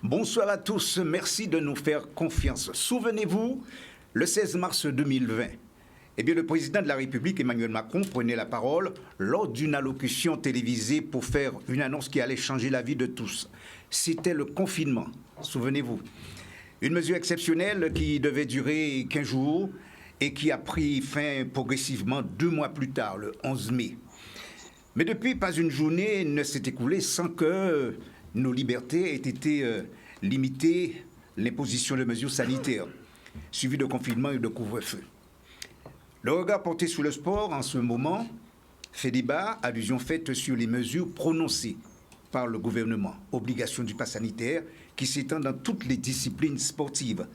Bonsoir à tous, merci de nous faire confiance. Souvenez-vous, le 16 mars 2020, le président de la République, Emmanuel Macron, prenait la parole lors d'une allocution télévisée pour faire une annonce qui allait changer la vie de tous. C'était le confinement, souvenez-vous. Une mesure exceptionnelle qui devait durer 15 jours et qui a pris fin progressivement 2 mois plus tard, le 11 mai. Mais depuis, pas une journée ne s'est écoulée sans que nos libertés aient été limitées, l'imposition de mesures sanitaires, suivies de confinement et de couvre-feu. Le regard porté sur le sport en ce moment fait débat, allusion faite sur les mesures prononcées par le gouvernement, obligation du pass sanitaire qui s'étend dans toutes les disciplines sportives.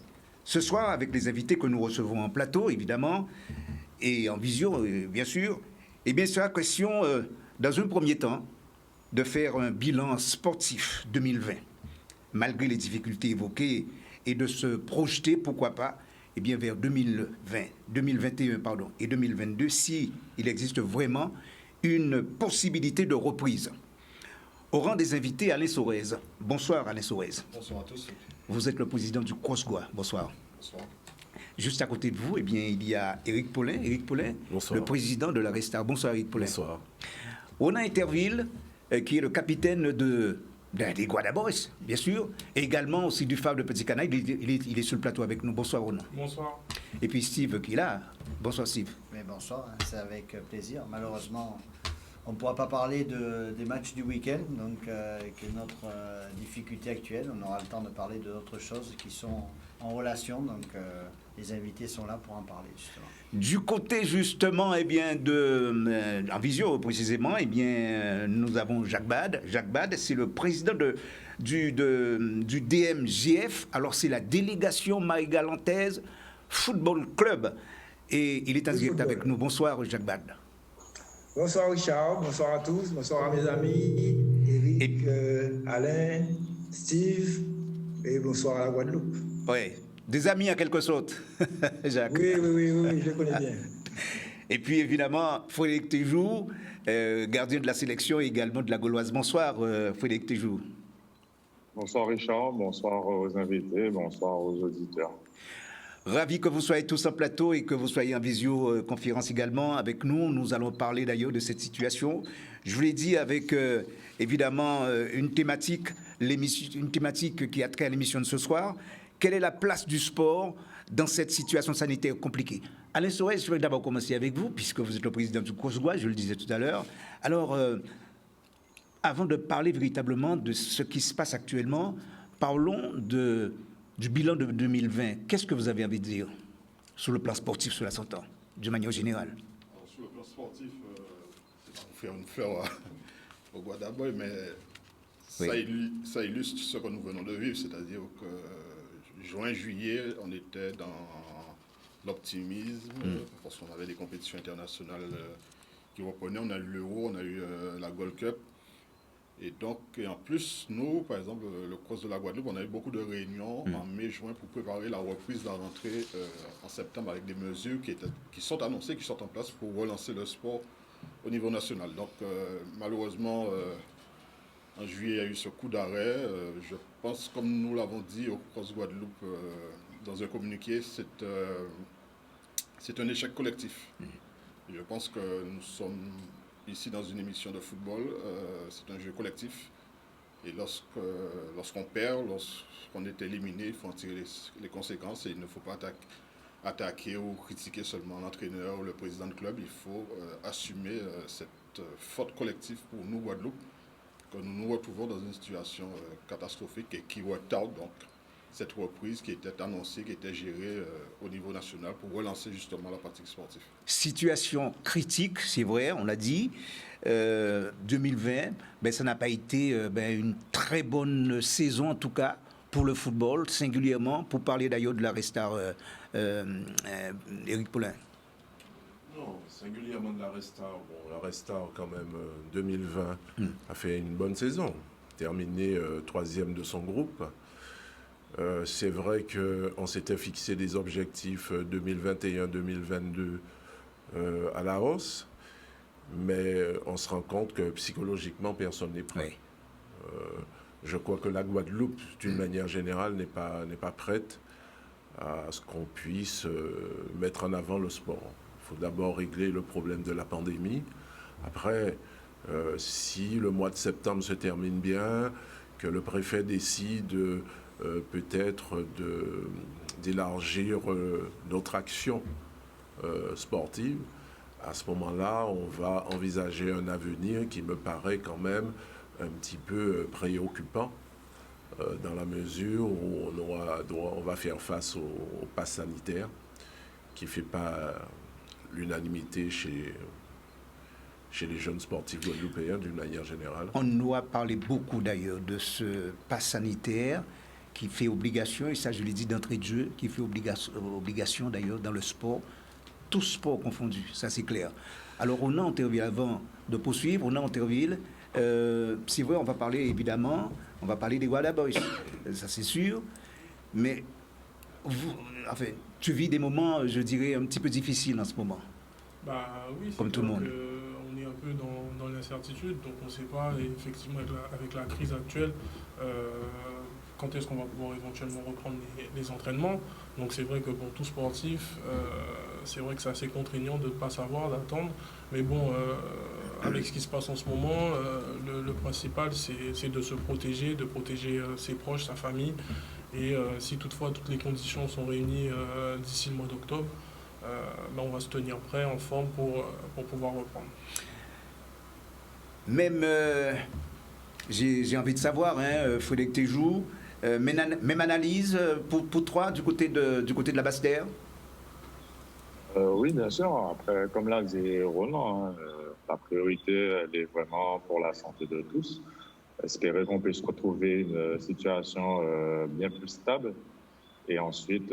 Ce soir, avec les invités que nous recevons en plateau, évidemment, et en visio, bien sûr, sera question, dans un premier temps, de faire un bilan sportif 2020, malgré les difficultés évoquées, et de se projeter, pourquoi pas, vers 2021 et 2022, si il existe vraiment une possibilité de reprise. Au rang des invités, Alain Sorez. Bonsoir, Alain Sorez. Bonsoir à tous. Vous êtes le président du CrossGoa. Bonsoir. Bonsoir. Juste à côté de vous, il y a Éric Paulin. Éric Paulin, bonsoir. Le président de la Restar. Bonsoir, Éric Paulin. Bonsoir. Ronan Interville, qui est le capitaine des Guadaboys, bien sûr, et également aussi du phare de Petit Canaille. Il est sur le plateau avec nous. Bonsoir, Ronan. Bonsoir. Et puis Steve qui est là. Bonsoir, Steve. Mais bonsoir, c'est avec plaisir. Malheureusement, on ne pourra pas parler des matchs du week-end, donc qui est notre difficulté actuelle. On aura le temps de parler d'autres choses qui sont en relation, donc les invités sont là pour en parler, justement. Du côté, justement, en visio précisément, nous avons Jacques Bad. Jacques Bad, c'est le président du DMGF. Alors, c'est la délégation marie-galantaise Football Club. Et il est en direct avec nous. Bonsoir, Jacques Bad. Bonsoir Richard, bonsoir à tous, bonsoir à mes amis, Eric, Alain, Steve, et bonsoir à la Guadeloupe. Oui, des amis en quelque sorte, Jacques. Oui, je les connais bien. Et puis évidemment, Frédéric Téjou, gardien de la sélection et également de la Gauloise. Bonsoir, Frédéric Téjou. Bonsoir Richard, bonsoir aux invités, bonsoir aux auditeurs. Ravi que vous soyez tous en plateau et que vous soyez en visioconférence également avec nous. Nous allons parler d'ailleurs de cette situation. Je vous l'ai dit avec évidemment une thématique qui a trait à l'émission de ce soir. Quelle est la place du sport dans cette situation sanitaire compliquée? Alain Sorez, je vais d'abord commencer avec vous, puisque vous êtes le président du CrossGoa, je le disais tout à l'heure. Alors, avant de parler véritablement de ce qui se passe actuellement, parlons du bilan de 2020, qu'est-ce que vous avez envie de dire sur le plan sportif, cela s'entend, de manière générale? Alors, sur le plan sportif, c'est pas pour faire une fleur au Guadaboy, mais oui. ça illustre ce que nous venons de vivre, c'est-à-dire que juin-juillet, on était dans l'optimisme, parce qu'on avait des compétitions internationales qui reprenaient, on a eu l'Euro, on a eu la Gold Cup. Et donc, en plus, nous, par exemple, le Cross de la Guadeloupe, on a eu beaucoup de réunions en mai-juin pour préparer la reprise de la rentrée en septembre avec des mesures qui sont annoncées, qui sont en place pour relancer le sport au niveau national. Donc, malheureusement, en juillet, il y a eu ce coup d'arrêt. Je pense, comme nous l'avons dit au Cross Guadeloupe dans un communiqué, c'est un échec collectif. Je pense que nous sommes ici dans une émission de football, c'est un jeu collectif. Et lorsqu'on perd, lorsqu'on est éliminé, il faut en tirer les conséquences et il ne faut pas attaquer ou critiquer seulement l'entraîneur ou le président de club. Il faut assumer cette faute collective pour nous, Guadeloupe, que nous nous retrouvons dans une situation catastrophique et qui retarde donc cette reprise qui était annoncée, qui était gérée au niveau national pour relancer justement la pratique sportive. Situation critique, c'est vrai, on l'a dit. 2020, ça n'a pas été une très bonne saison, en tout cas, pour le football, singulièrement, pour parler d'ailleurs de la Restar, Éric Paulin. Non, singulièrement de la Restar. Bon, la Restar, quand même, 2020, a fait une bonne saison, terminé 3e de son groupe. C'est vrai qu'on s'était fixé des objectifs 2021-2022 à la hausse, mais on se rend compte que psychologiquement, personne n'est prêt. Oui. Je crois que la Guadeloupe, d'une manière générale, n'est pas prête à ce qu'on puisse mettre en avant le sport. Il faut d'abord régler le problème de la pandémie. Après, si le mois de septembre se termine bien, que le préfet décide peut-être d'élargir notre action sportive, à ce moment-là, on va envisager un avenir qui me paraît quand même un petit peu préoccupant dans la mesure où on va faire face au pass sanitaire qui ne fait pas l'unanimité chez les jeunes sportifs guadeloupéens d'une manière générale. On nous a parlé beaucoup d'ailleurs de ce pass sanitaire qui fait obligation, et ça je l'ai dit d'entrée de jeu, qui fait obligation d'ailleurs dans le sport, tout sport confondu, ça c'est clair. Alors on a Anterville, avant de poursuivre, on a Anterville, c'est vrai, on va parler évidemment, on va parler des Guada Boys, ça c'est sûr, mais enfin, tu vis des moments, je dirais, un petit peu difficiles en ce moment. Bah oui, c'est comme tout le monde. On est un peu dans l'incertitude, donc on ne sait pas, et effectivement avec la crise actuelle, quand est-ce qu'on va pouvoir éventuellement reprendre les entraînements. Donc c'est vrai que pour tout sportif, c'est vrai que c'est assez contraignant de ne pas savoir, d'attendre. Mais bon, avec ce qui se passe en ce moment, le principal c'est de se protéger, de protéger ses proches, sa famille. Et si toutefois toutes les conditions sont réunies d'ici le mois d'octobre, on va se tenir prêt, en forme pour pouvoir reprendre. Même, j'ai envie de savoir, Frédéric Téjou, même analyse pour toi du côté de la Basse-Terre? Oui, bien sûr. Après, comme l'a dit Roland, la priorité, elle est vraiment pour la santé de tous. Espérer qu'on puisse retrouver une situation bien plus stable et ensuite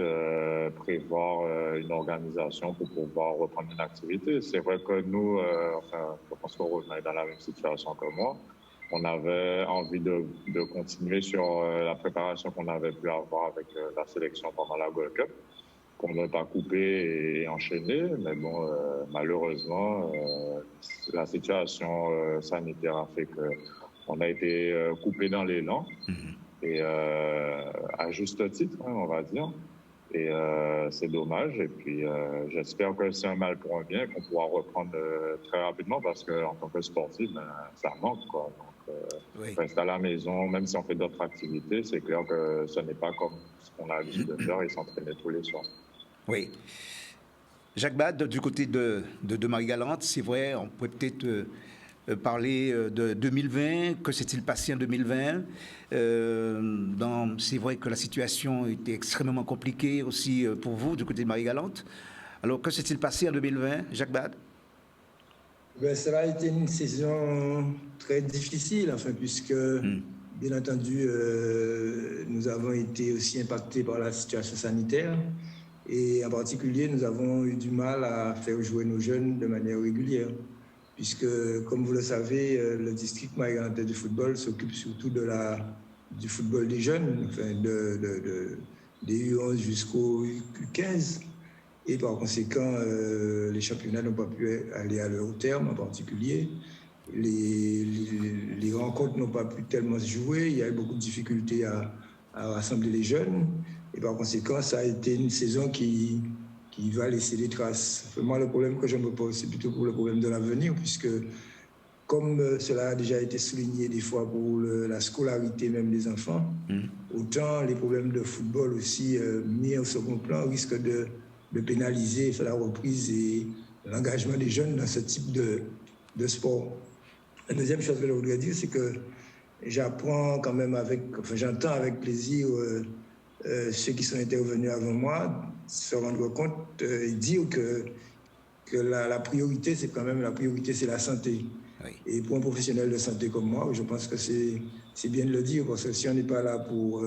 prévoir une organisation pour pouvoir reprendre une activité. C'est vrai que nous, je pense qu'on revenait dans la même situation que moi. On avait envie de continuer sur la préparation qu'on avait pu avoir avec la sélection pendant la Gold Cup, qu'on n'a pas coupé et enchaîné. Mais bon, malheureusement, la situation sanitaire a fait qu'on a été coupé dans l'élan. Et à juste titre, on va dire. Et c'est dommage. Et puis, j'espère que c'est un mal pour un bien, qu'on pourra reprendre très rapidement parce qu'en tant que sportif, ça manque, quoi. Donc, Oui. rester à la maison, même si on fait d'autres activités, c'est clair que ce n'est pas comme ce qu'on a l'habitude de faire et s'entraîner tous les soirs. Oui. Jacques Bad, du côté de Marie-Galante, c'est vrai, on pourrait peut-être parler de 2020, que s'est-il passé en 2020 c'est vrai que la situation était extrêmement compliquée aussi pour vous, du côté de Marie-Galante. Alors, que s'est-il passé en 2020, Jacques Bad? Cela a été une saison très difficile, puisque, bien entendu, nous avons été aussi impactés par la situation sanitaire. Et en particulier, nous avons eu du mal à faire jouer nos jeunes de manière régulière. Puisque, comme vous le savez, le district marie-galantais du football s'occupe surtout du football des jeunes, des U11 jusqu'au U15. Et par conséquent, les championnats n'ont pas pu aller à leur terme en particulier. Les rencontres n'ont pas pu tellement se jouer. Il y a eu beaucoup de difficultés à rassembler les jeunes. Et par conséquent, ça a été une saison qui va laisser des traces. Moi, le problème que je me pose, c'est plutôt pour le problème de l'avenir, puisque comme cela a déjà été souligné des fois pour la scolarité même des enfants, autant les problèmes de football aussi mis au second plan risquent de pénaliser la reprise et l'engagement des jeunes dans ce type de sport. La deuxième chose que je voudrais dire, c'est que j'entends avec plaisir ceux qui sont intervenus avant moi se rendre compte et dire que la priorité, c'est quand même c'est la santé. Oui. Et pour un professionnel de santé comme moi, je pense que c'est bien de le dire, parce que si on n'est pas là pour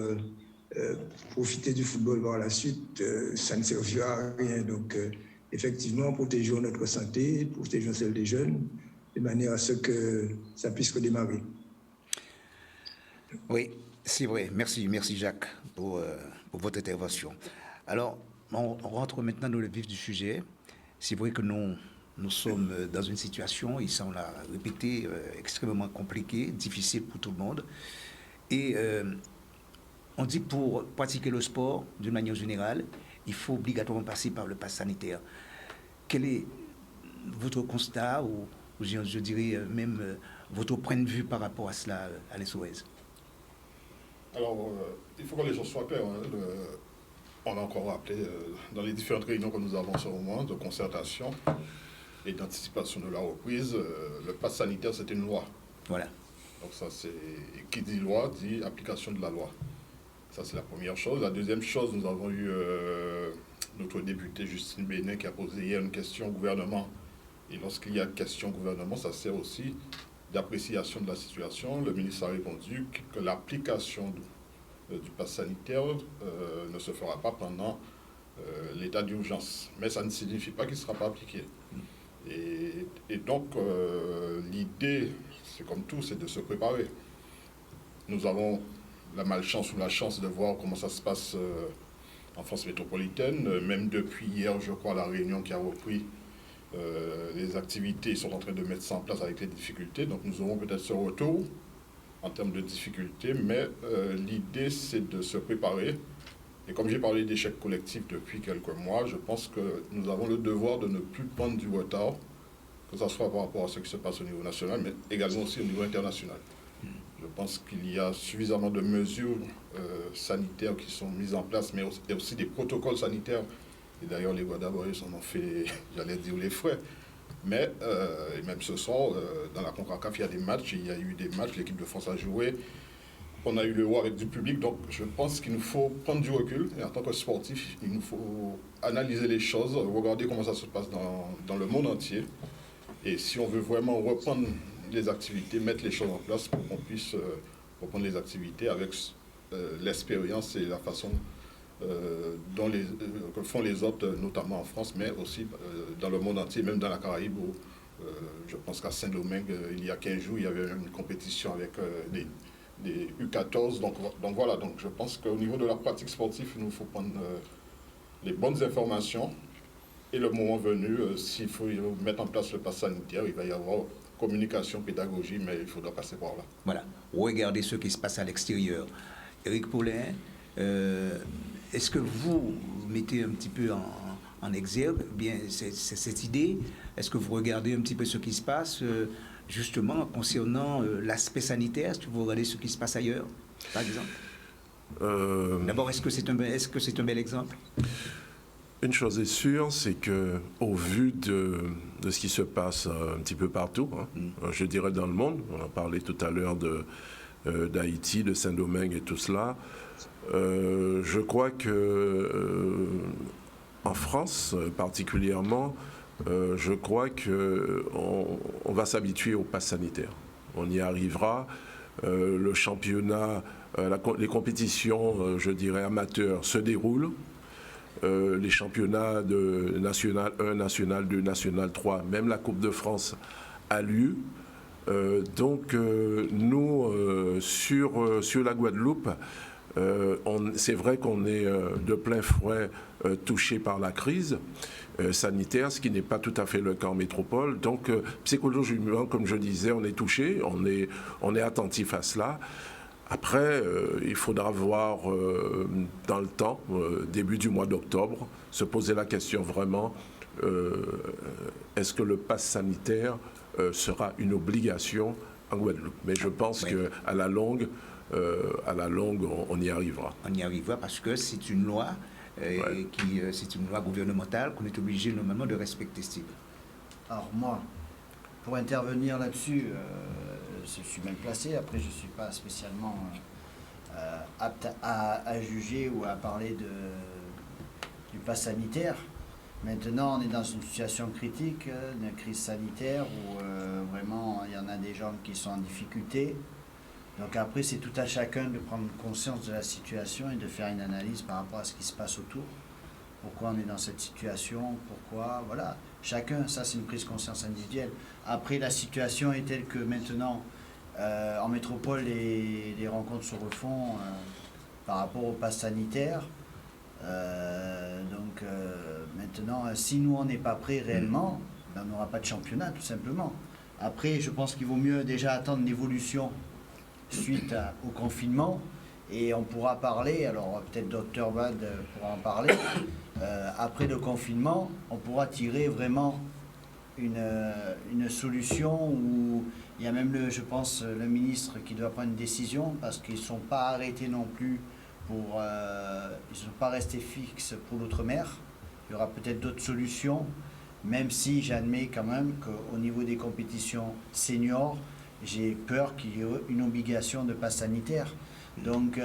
profiter du football par la suite, ça ne servira à rien. Donc, effectivement, protégeons notre santé, protégeons celle des jeunes, de manière à ce que ça puisse redémarrer. Oui, c'est vrai. Merci Jacques pour votre intervention. Alors, on rentre maintenant dans le vif du sujet. C'est vrai que nous sommes dans une situation, ici on l'a répété, extrêmement compliquée, difficile pour tout le monde. Et on dit que pour pratiquer le sport, d'une manière générale, il faut obligatoirement passer par le pass sanitaire. Quel est votre constat, ou je dirais même votre point de vue par rapport à cela, Alain Soez? Alors, il faut que les choses soient claires. Hein. On a encore rappelé dans les différentes réunions que nous avons en ce moment de concertation et d'anticipation de la reprise, le pass sanitaire, c'est une loi. Voilà. Donc ça, c'est qui dit loi dit application de la loi. Ça, c'est la première chose. La deuxième chose, nous avons eu notre députée Justine Bénin qui a posé hier une question au gouvernement. Et lorsqu'il y a une question au gouvernement, ça sert aussi d'appréciation de la situation. Le ministre a répondu que l'application du pass sanitaire ne se fera pas pendant l'état d'urgence. Mais ça ne signifie pas qu'il ne sera pas appliqué. Et donc, l'idée, c'est comme tout, c'est de se préparer. Nous avons la malchance ou la chance de voir comment ça se passe en France métropolitaine. Même depuis hier, je crois, la réunion qui a repris, les activités sont en train de mettre ça en place avec les difficultés. Donc nous aurons peut-être ce retour en termes de difficultés, mais l'idée, c'est de se préparer. Et comme j'ai parlé d'échec collectif depuis quelques mois, je pense que nous avons le devoir de ne plus prendre du retard, que ce soit par rapport à ce qui se passe au niveau national, mais également aussi au niveau international. Je pense qu'il y a suffisamment de mesures sanitaires qui sont mises en place, mais aussi des protocoles sanitaires. Et d'ailleurs, les Guadeloupéens en ont fait, j'allais dire, les frais. Mais et même ce soir, dans la CONCACAF, il y a des matchs, il y a eu des matchs, l'équipe de France a joué. On a eu le haut avec du public, donc je pense qu'il nous faut prendre du recul. Et en tant que sportif, il nous faut analyser les choses, regarder comment ça se passe dans le monde entier. Et si on veut vraiment reprendre les activités, mettre les choses en place pour qu'on puisse reprendre les activités avec l'expérience et la façon que font les autres, notamment en France, mais aussi dans le monde entier, même dans la Caraïbe, où je pense qu'à Saint-Domingue, il y a 15 jours, il y avait une compétition avec des U14. Donc voilà, donc je pense qu'au niveau de la pratique sportive, il nous faut prendre les bonnes informations. Et le moment venu, s'il faut mettre en place le pass sanitaire, il va y avoir communication, pédagogie, mais il faudra passer par là. Voilà. Regardez ce qui se passe à l'extérieur. Éric Paulin, est-ce que vous mettez un petit peu en exergue bien cette idée? Est-ce que vous regardez un petit peu ce qui se passe justement concernant l'aspect sanitaire? Est-ce que vous regardez ce qui se passe ailleurs, par exemple? D'abord, est-ce que c'est un bel exemple? Une chose est sûre, c'est que au vu de ce qui se passe un petit peu partout, je dirais dans le monde, on a parlé tout à l'heure d'Haïti, de Saint-Domingue et tout cela, je crois que en France particulièrement, je crois qu'on va s'habituer au pass sanitaire. On y arrivera. Le championnat, les compétitions, je dirais amateurs, se déroulent. Les championnats de National 1, National 2, National 3, même la Coupe de France a lieu. Donc nous, sur la Guadeloupe, c'est vrai qu'on est de plein fouet touché par la crise sanitaire, ce qui n'est pas tout à fait le cas en métropole. Donc psychologiquement, comme je disais, on est touché, on est attentif à cela. Après, il faudra voir dans le temps, début du mois d'octobre, se poser la question vraiment, est-ce que le pass sanitaire sera une obligation en Guadeloupe? Mais je pense qu'à la longue, on y arrivera. On y arrivera parce que c'est une loi, c'est une loi gouvernementale qu'on est obligé normalement de respecter, Steve. Alors moi, pour intervenir là-dessus, je suis mal placé. Après, je ne suis pas spécialement apte à juger ou à parler du pass sanitaire. Maintenant, on est dans une situation critique, une crise sanitaire où vraiment il y en a des gens qui sont en difficulté. Donc après, c'est tout à chacun de prendre conscience de la situation et de faire une analyse par rapport à ce qui se passe autour. Pourquoi on est dans cette situation, pourquoi, voilà. Chacun, ça c'est une prise de conscience individuelle. Après, la situation est telle que maintenant, en métropole, les rencontres se refont par rapport au pass sanitaire. Maintenant, si nous, on n'est pas prêts réellement, on n'aura pas de championnat, tout simplement. Après, je pense qu'il vaut mieux déjà attendre l'évolution suite au confinement. Et on pourra parler, alors peut-être Dr Bad pourra en parler, après le confinement, on pourra tirer vraiment une solution où il y a même, je pense, le ministre qui doit prendre une décision parce qu'ils ne sont pas arrêtés non plus ils ne sont pas restés fixes pour l'outre-mer. Il y aura peut-être d'autres solutions, même si j'admets quand même qu'au niveau des compétitions seniors, j'ai peur qu'il y ait une obligation de passe sanitaire. Donc,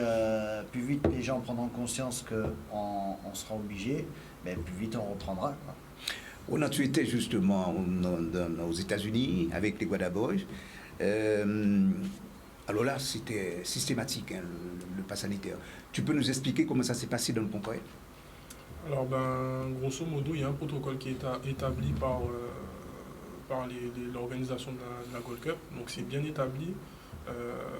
plus vite les gens prendront conscience qu'on sera obligé, mais plus vite on reprendra, quoi. Tu étais justement aux États-Unis avec les Guada Boys. Alors là, c'était systématique, hein, le pass sanitaire. Tu peux nous expliquer comment ça s'est passé dans le concret? Alors, grosso modo, il y a un protocole qui est établi par l'organisation de la Gold Cup. Donc, c'est bien établi.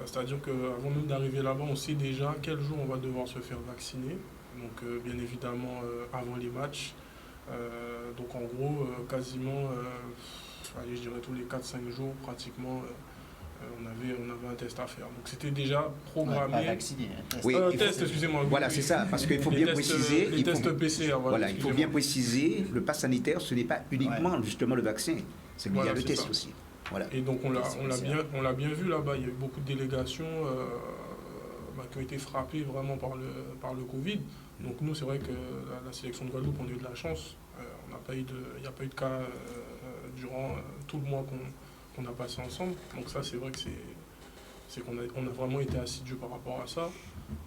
C'est-à-dire qu'avant même d'arriver là-bas, on sait déjà quel jour on va devoir se faire vacciner. Donc, bien évidemment, avant les matchs. Donc, en gros, quasiment, je dirais tous les 4-5 jours, pratiquement, on avait un test à faire. Donc, c'était déjà programmé. Pas vacciné, un test. Oui, Test, excusez-moi. Voilà, oui. c'est ça, parce qu'il faut bien préciser. Les tests PCR, voilà, il faut bien préciser, le pass sanitaire, ce n'est pas uniquement justement le vaccin, c'est qu'il y a le test aussi. Voilà. Et donc on l'a bien vu là-bas, il y a eu beaucoup de délégations qui ont été frappées vraiment par le Covid. Donc nous, c'est vrai que la sélection de Guadeloupe, on a eu de la chance. Il n'y a pas eu de cas durant tout le mois qu'on a passé ensemble. Donc ça, c'est vrai que c'est qu'on a vraiment été assidus par rapport à ça.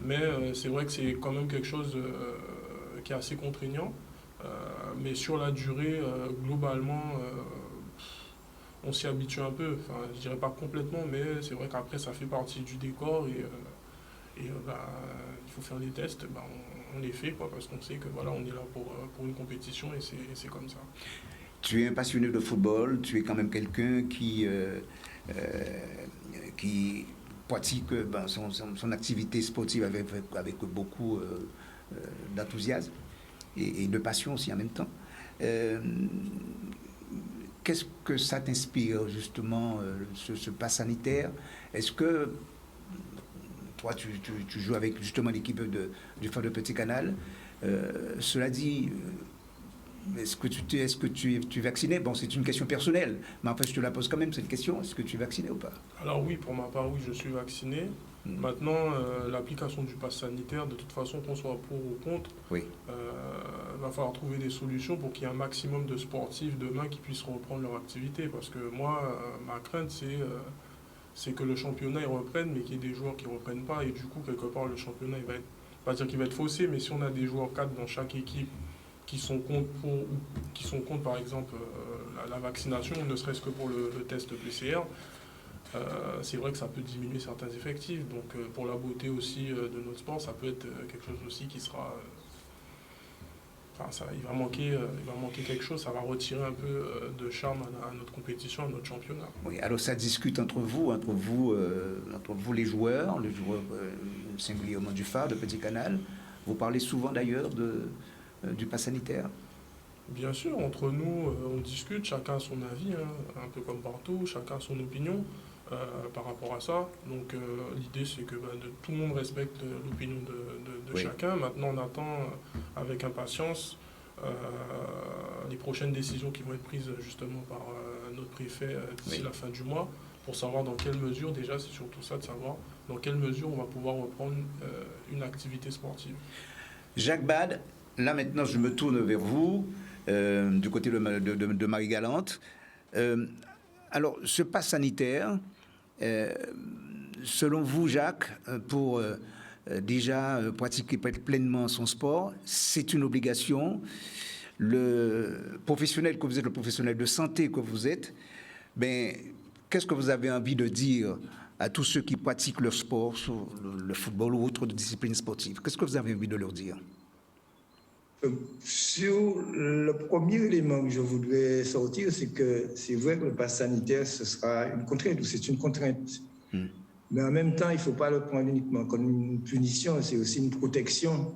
Mais c'est vrai que c'est quand même quelque chose qui est assez contraignant. Mais sur la durée, globalement, on s'y habitue un peu. Enfin, je dirais pas complètement, mais c'est vrai qu'après, ça fait partie du décor. Il faut faire les tests. On les fait, quoi, parce qu'on sait que voilà, on est là pour une compétition et c'est comme ça. Tu es un passionné de football, tu es quand même quelqu'un qui pratique son activité sportive avec beaucoup d'enthousiasme et de passion aussi en même temps. Qu'est-ce que ça t'inspire justement, ce pass sanitaire? Est-ce que toi, tu joues avec justement l'équipe du Phare de Petit Canal? Cela dit, est-ce que tu es vacciné? Bon, c'est une question personnelle, mais après je te la pose quand même cette question. Est-ce que tu es vacciné ou pas? Alors oui, pour ma part, oui, je suis vacciné. Maintenant, l'application du pass sanitaire, de toute façon, qu'on soit pour ou contre, oui. Va falloir trouver des solutions pour qu'il y ait un maximum de sportifs demain qui puissent reprendre leur activité. Parce que moi, ma crainte, c'est que le championnat il reprenne, mais qu'il y ait des joueurs qui ne reprennent pas. Et du coup, quelque part, le championnat, il va être, pas dire qu'il va être faussé, mais si on a des joueurs cadres dans chaque équipe qui sont contre par exemple, la vaccination, ne serait-ce que pour le test PCR, c'est vrai que ça peut diminuer certains effectifs. Donc, pour la beauté aussi de notre sport, ça peut être quelque chose aussi qui sera... il va manquer quelque chose, ça va retirer un peu de charme à notre compétition, à notre championnat. Oui, alors ça discute entre vous les joueurs singulièrement du Phare, de Petit Canal. Vous parlez souvent d'ailleurs du pass sanitaire? Bien sûr, entre nous, on discute, chacun a son avis, hein, un peu comme partout, chacun a son opinion par rapport à ça. Donc l'idée, c'est que tout le monde respecte l'opinion de chacun. Maintenant, on attend avec impatience les prochaines décisions qui vont être prises justement par notre préfet d'ici la fin du mois, pour savoir dans quelle mesure, déjà, c'est surtout ça, de savoir dans quelle mesure on va pouvoir reprendre une activité sportive. Jacques Bad, là maintenant, je me tourne vers vous, du côté de Marie-Galante. Alors, ce pass sanitaire, selon vous, Jacques, pour déjà pratiquer pleinement son sport, c'est une obligation. Le professionnel que vous êtes, le professionnel de santé que vous êtes, qu'est-ce que vous avez envie de dire à tous ceux qui pratiquent leur sport, le football ou autre discipline sportive? Qu'est-ce que vous avez envie de leur dire? Sur le premier élément que je voudrais sortir, c'est que c'est vrai que le pass sanitaire, ce sera une contrainte, ou c'est une contrainte. Mais en même temps, il ne faut pas le prendre uniquement comme une punition, c'est aussi une protection.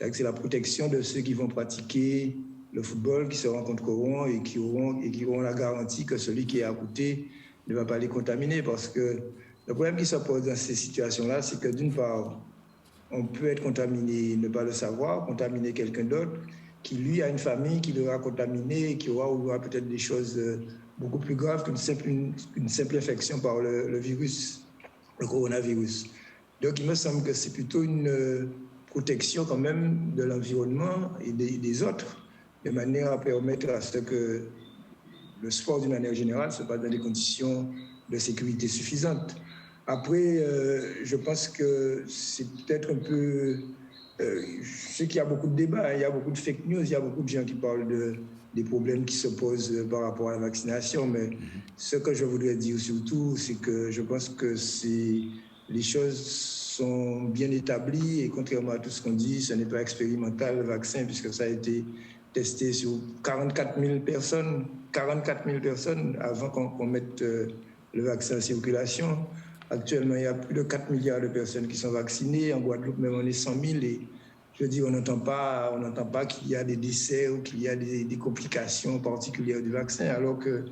C'est la protection de ceux qui vont pratiquer le football, qui se rencontreront et qui auront la garantie que celui qui est à côté ne va pas les contaminer, parce que Le problème qui se pose dans ces situations-là, c'est que d'une part, on peut être contaminé, ne pas le savoir, contaminer quelqu'un d'autre, qui lui a une famille, qui l'aura contaminé, qui aura peut-être des choses beaucoup plus graves qu'une simple infection par le virus, le coronavirus. Donc il me semble que c'est plutôt une protection quand même de l'environnement et des autres, de manière à permettre à ce que le sport d'une manière générale se passe dans des conditions de sécurité suffisantes. Après, je pense que c'est peut-être un peu... je sais qu'il y a beaucoup de débats, il y a beaucoup de fake news, il y a beaucoup de gens qui parlent des problèmes qui se posent par rapport à la vaccination, mais ce que je voudrais dire surtout, c'est que je pense que les choses sont bien établies et contrairement à tout ce qu'on dit, ce n'est pas expérimental le vaccin puisque ça a été testé sur 44 000 personnes avant qu'on mette le vaccin en circulation. Actuellement, il y a plus de 4 milliards de personnes qui sont vaccinées. En Guadeloupe, même, on est 100 000. Et je veux dire, on n'entend pas qu'il y a des décès ou qu'il y a des complications particulières du vaccin, alors que,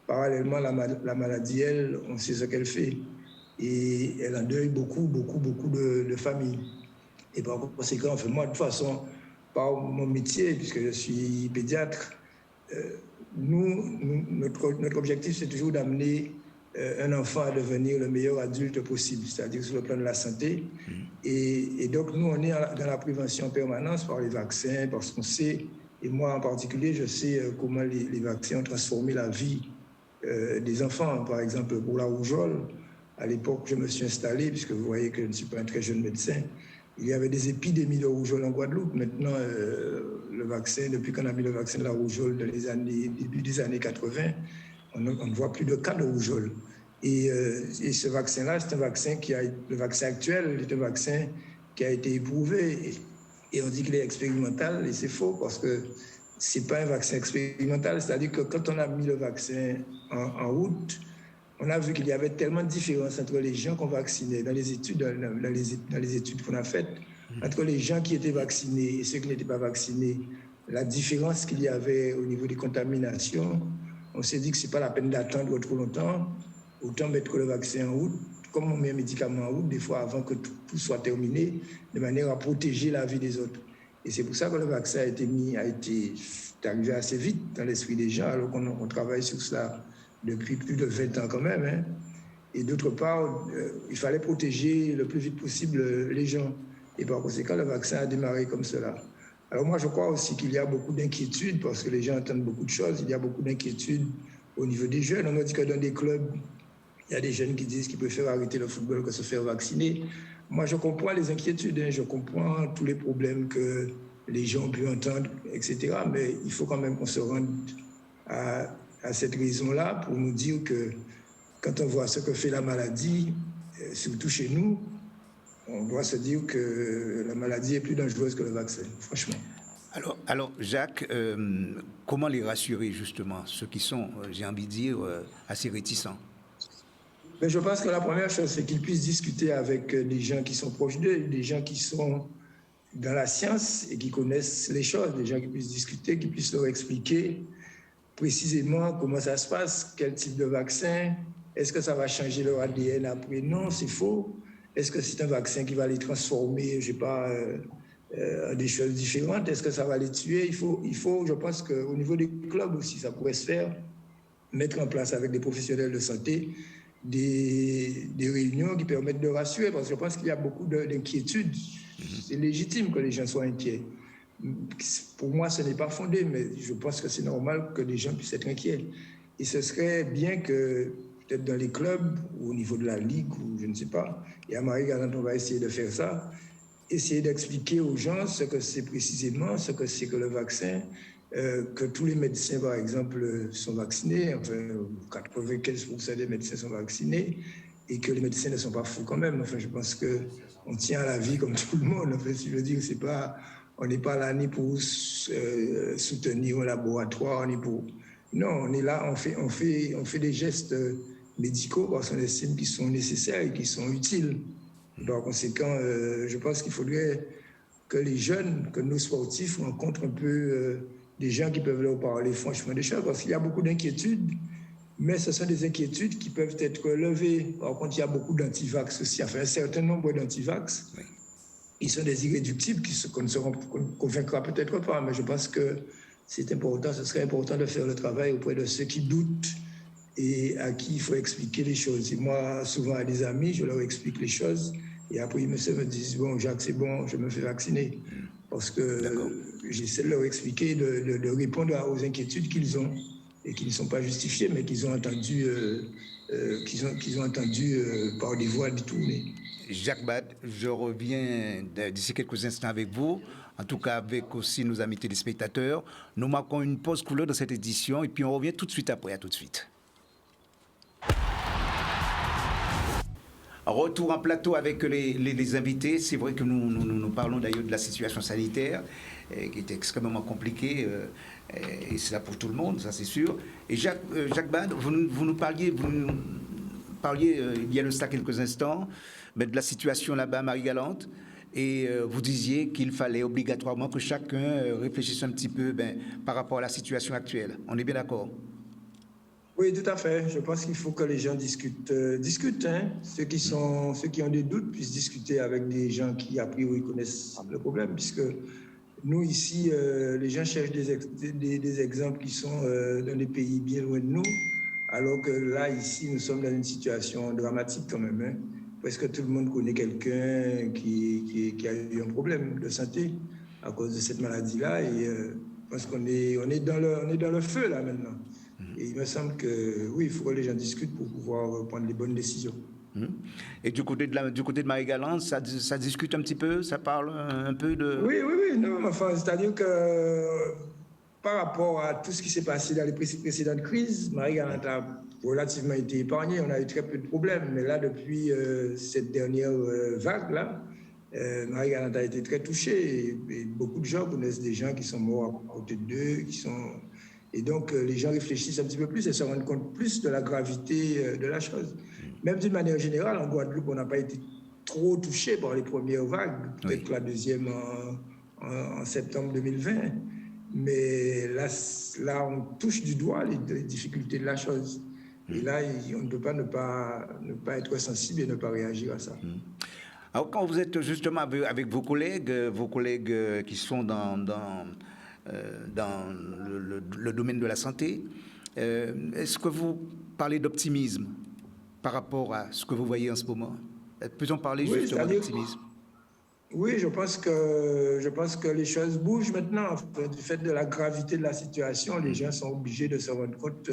parallèlement, la maladie, elle, on sait ce qu'elle fait. Et elle endeuille beaucoup de familles. Et par conséquent, enfin, moi, de toute façon, par mon métier, puisque je suis pédiatre, notre objectif, c'est toujours d'amener un enfant à devenir le meilleur adulte possible, c'est-à-dire sur le plan de la santé. Et donc, nous, on est dans la prévention en permanence par les vaccins, parce qu'on sait, et moi en particulier, je sais comment les vaccins ont transformé la vie des enfants. Par exemple, pour la rougeole, à l'époque, je me suis installé, puisque vous voyez que je ne suis pas un très jeune médecin, il y avait des épidémies de rougeole en Guadeloupe. Maintenant, le vaccin, depuis qu'on a mis le vaccin de la rougeole dans début des années 80, on ne voit plus de cas de rougeole. Et ce vaccin-là, c'est un vaccin le vaccin actuel est un vaccin qui a été éprouvé. Et on dit qu'il est expérimental, et c'est faux, parce que ce n'est pas un vaccin expérimental. C'est-à-dire que quand on a mis le vaccin en route, on a vu qu'il y avait tellement de différences entre les gens qu'on vaccinait dans les études qu'on a faites, entre les gens qui étaient vaccinés et ceux qui n'étaient pas vaccinés, la différence qu'il y avait au niveau des contaminations. On s'est dit que ce n'est pas la peine d'attendre trop longtemps, autant mettre le vaccin en route, comme on met un médicament en route, des fois avant que tout soit terminé, de manière à protéger la vie des autres. Et c'est pour ça que le vaccin a été arrivé assez vite dans l'esprit des gens, alors qu'on travaille sur cela depuis plus de 20 ans quand même. Hein. Et d'autre part, il fallait protéger le plus vite possible les gens. Et par conséquent, le vaccin a démarré comme cela. Alors moi, je crois aussi qu'il y a beaucoup d'inquiétudes parce que les gens entendent beaucoup de choses. Il y a beaucoup d'inquiétudes au niveau des jeunes. On a dit que dans des clubs, il y a des jeunes qui disent qu'ils préfèrent arrêter le football que se faire vacciner. Moi, je comprends les inquiétudes, hein. Je comprends tous les problèmes que les gens ont pu entendre, etc. Mais il faut quand même qu'on se rende à cette raison-là pour nous dire que quand on voit ce que fait la maladie, surtout chez nous, on doit se dire que la maladie est plus dangereuse que le vaccin, franchement. Alors Jacques, comment les rassurer justement, ceux qui sont, j'ai envie de dire, assez réticents? Mais je pense que la première chose, c'est qu'ils puissent discuter avec des gens qui sont proches d'eux, des gens qui sont dans la science et qui connaissent les choses, des gens qui puissent discuter, qui puissent leur expliquer précisément comment ça se passe, quel type de vaccin, est-ce que ça va changer leur ADN après? Non, c'est faux. Est-ce que c'est un vaccin qui va les transformer, je sais pas, des choses différentes? Est-ce que ça va les tuer? Il faut, je pense qu'au niveau des clubs aussi, ça pourrait se faire, mettre en place avec des professionnels de santé des réunions qui permettent de rassurer, parce que je pense qu'il y a beaucoup d'inquiétudes. C'est légitime que les gens soient inquiets. Pour moi, ce n'est pas fondé, mais je pense que c'est normal que les gens puissent être inquiets. Et ce serait bien que, peut-être dans les clubs, ou au niveau de la ligue, ou je ne sais pas, et à Marie-Galante, on va essayer de faire ça, essayer d'expliquer aux gens ce que c'est précisément, ce que c'est que le vaccin, que tous les médecins, par exemple, sont vaccinés, enfin, 95% des médecins sont vaccinés, et que les médecins ne sont pas fous quand même. Enfin, je pense qu'on tient à la vie comme tout le monde. En fait, je veux dire, c'est pas... On n'est pas là ni pour soutenir un laboratoire, ni pour... Non, on est là, on fait des gestes médicaux parce qu'on estime qu'ils sont nécessaires et qu'ils sont utiles. Par conséquent, je pense qu'il faudrait que les jeunes, que nos sportifs rencontrent un peu des gens qui peuvent leur parler franchement des choses, parce qu'il y a beaucoup d'inquiétudes Mais ce sont des inquiétudes qui peuvent être levées. Par contre, il y a beaucoup d'antivax aussi, enfin un certain nombre d'antivax. Oui. Ils sont des irréductibles qu'on ne convaincra peut-être pas, mais je pense que c'est important, ce serait important de faire le travail auprès de ceux qui doutent et à qui il faut expliquer les choses. Et moi, souvent à des amis, je leur explique les choses et après ils me disent « Bon, Jacques, c'est bon, je me fais vacciner ». Parce que j'essaie de leur expliquer, de répondre aux inquiétudes qu'ils ont et qui ne sont pas justifiées, mais qu'ils ont entendu, par des voix détournées. Jacques Bad, je reviens d'ici quelques instants avec vous, en tout cas avec aussi nos amis téléspectateurs. Nous marquons une pause couleur dans cette édition et puis on revient tout de suite après. À tout de suite. Retour en plateau avec les invités. C'est vrai que nous parlons d'ailleurs de la situation sanitaire qui est extrêmement compliquée et c'est là pour tout le monde, ça c'est sûr. Et Jacques Bad, vous nous parliez il y a de ça quelques instants de la situation là-bas à Marie-Galante et vous disiez qu'il fallait obligatoirement que chacun réfléchisse un petit peu par rapport à la situation actuelle. On est bien d'accord? Oui, tout à fait. Je pense qu'il faut que les gens discutent. Hein. Ceux qui ont des doutes puissent discuter avec des gens qui, a priori, connaissent le problème, puisque nous, ici, les gens cherchent des exemples qui sont dans des pays bien loin de nous, alors que là, ici, nous sommes dans une situation dramatique quand même. Hein. Presque tout le monde connaît quelqu'un qui a eu un problème de santé à cause de cette maladie-là, et je pense qu'on est dans le feu, là, maintenant. Et il me semble que, oui, il faut que les gens discutent pour pouvoir prendre les bonnes décisions. Et du côté de Marie-Galante, ça discute un petit peu, ça parle un peu de... Oui, non, enfin, c'est-à-dire que par rapport à tout ce qui s'est passé dans les précédentes crises, Marie-Galante a relativement été épargnée, on a eu très peu de problèmes, mais là, depuis cette dernière vague-là, Marie-Galante a été très touchée et beaucoup de gens connaissent des gens qui sont morts à côté d'eux, Et donc, les gens réfléchissent un petit peu plus et se rendent compte plus de la gravité de la chose. Même d'une manière générale, en Guadeloupe, on n'a pas été trop touché par les premières vagues, peut-être la deuxième en septembre 2020. Mais là, on touche du doigt les difficultés de la chose. Et là, on ne peut pas ne pas être sensible et ne pas réagir à ça. Alors, quand vous êtes justement avec vos collègues qui sont dans le domaine de la santé, est-ce que vous parlez d'optimisme par rapport à ce que vous voyez en ce moment? Peut-on parler justement d'optimisme? Oui, je pense que les choses bougent maintenant. Du fait de la gravité de la situation, les gens sont obligés de se rendre compte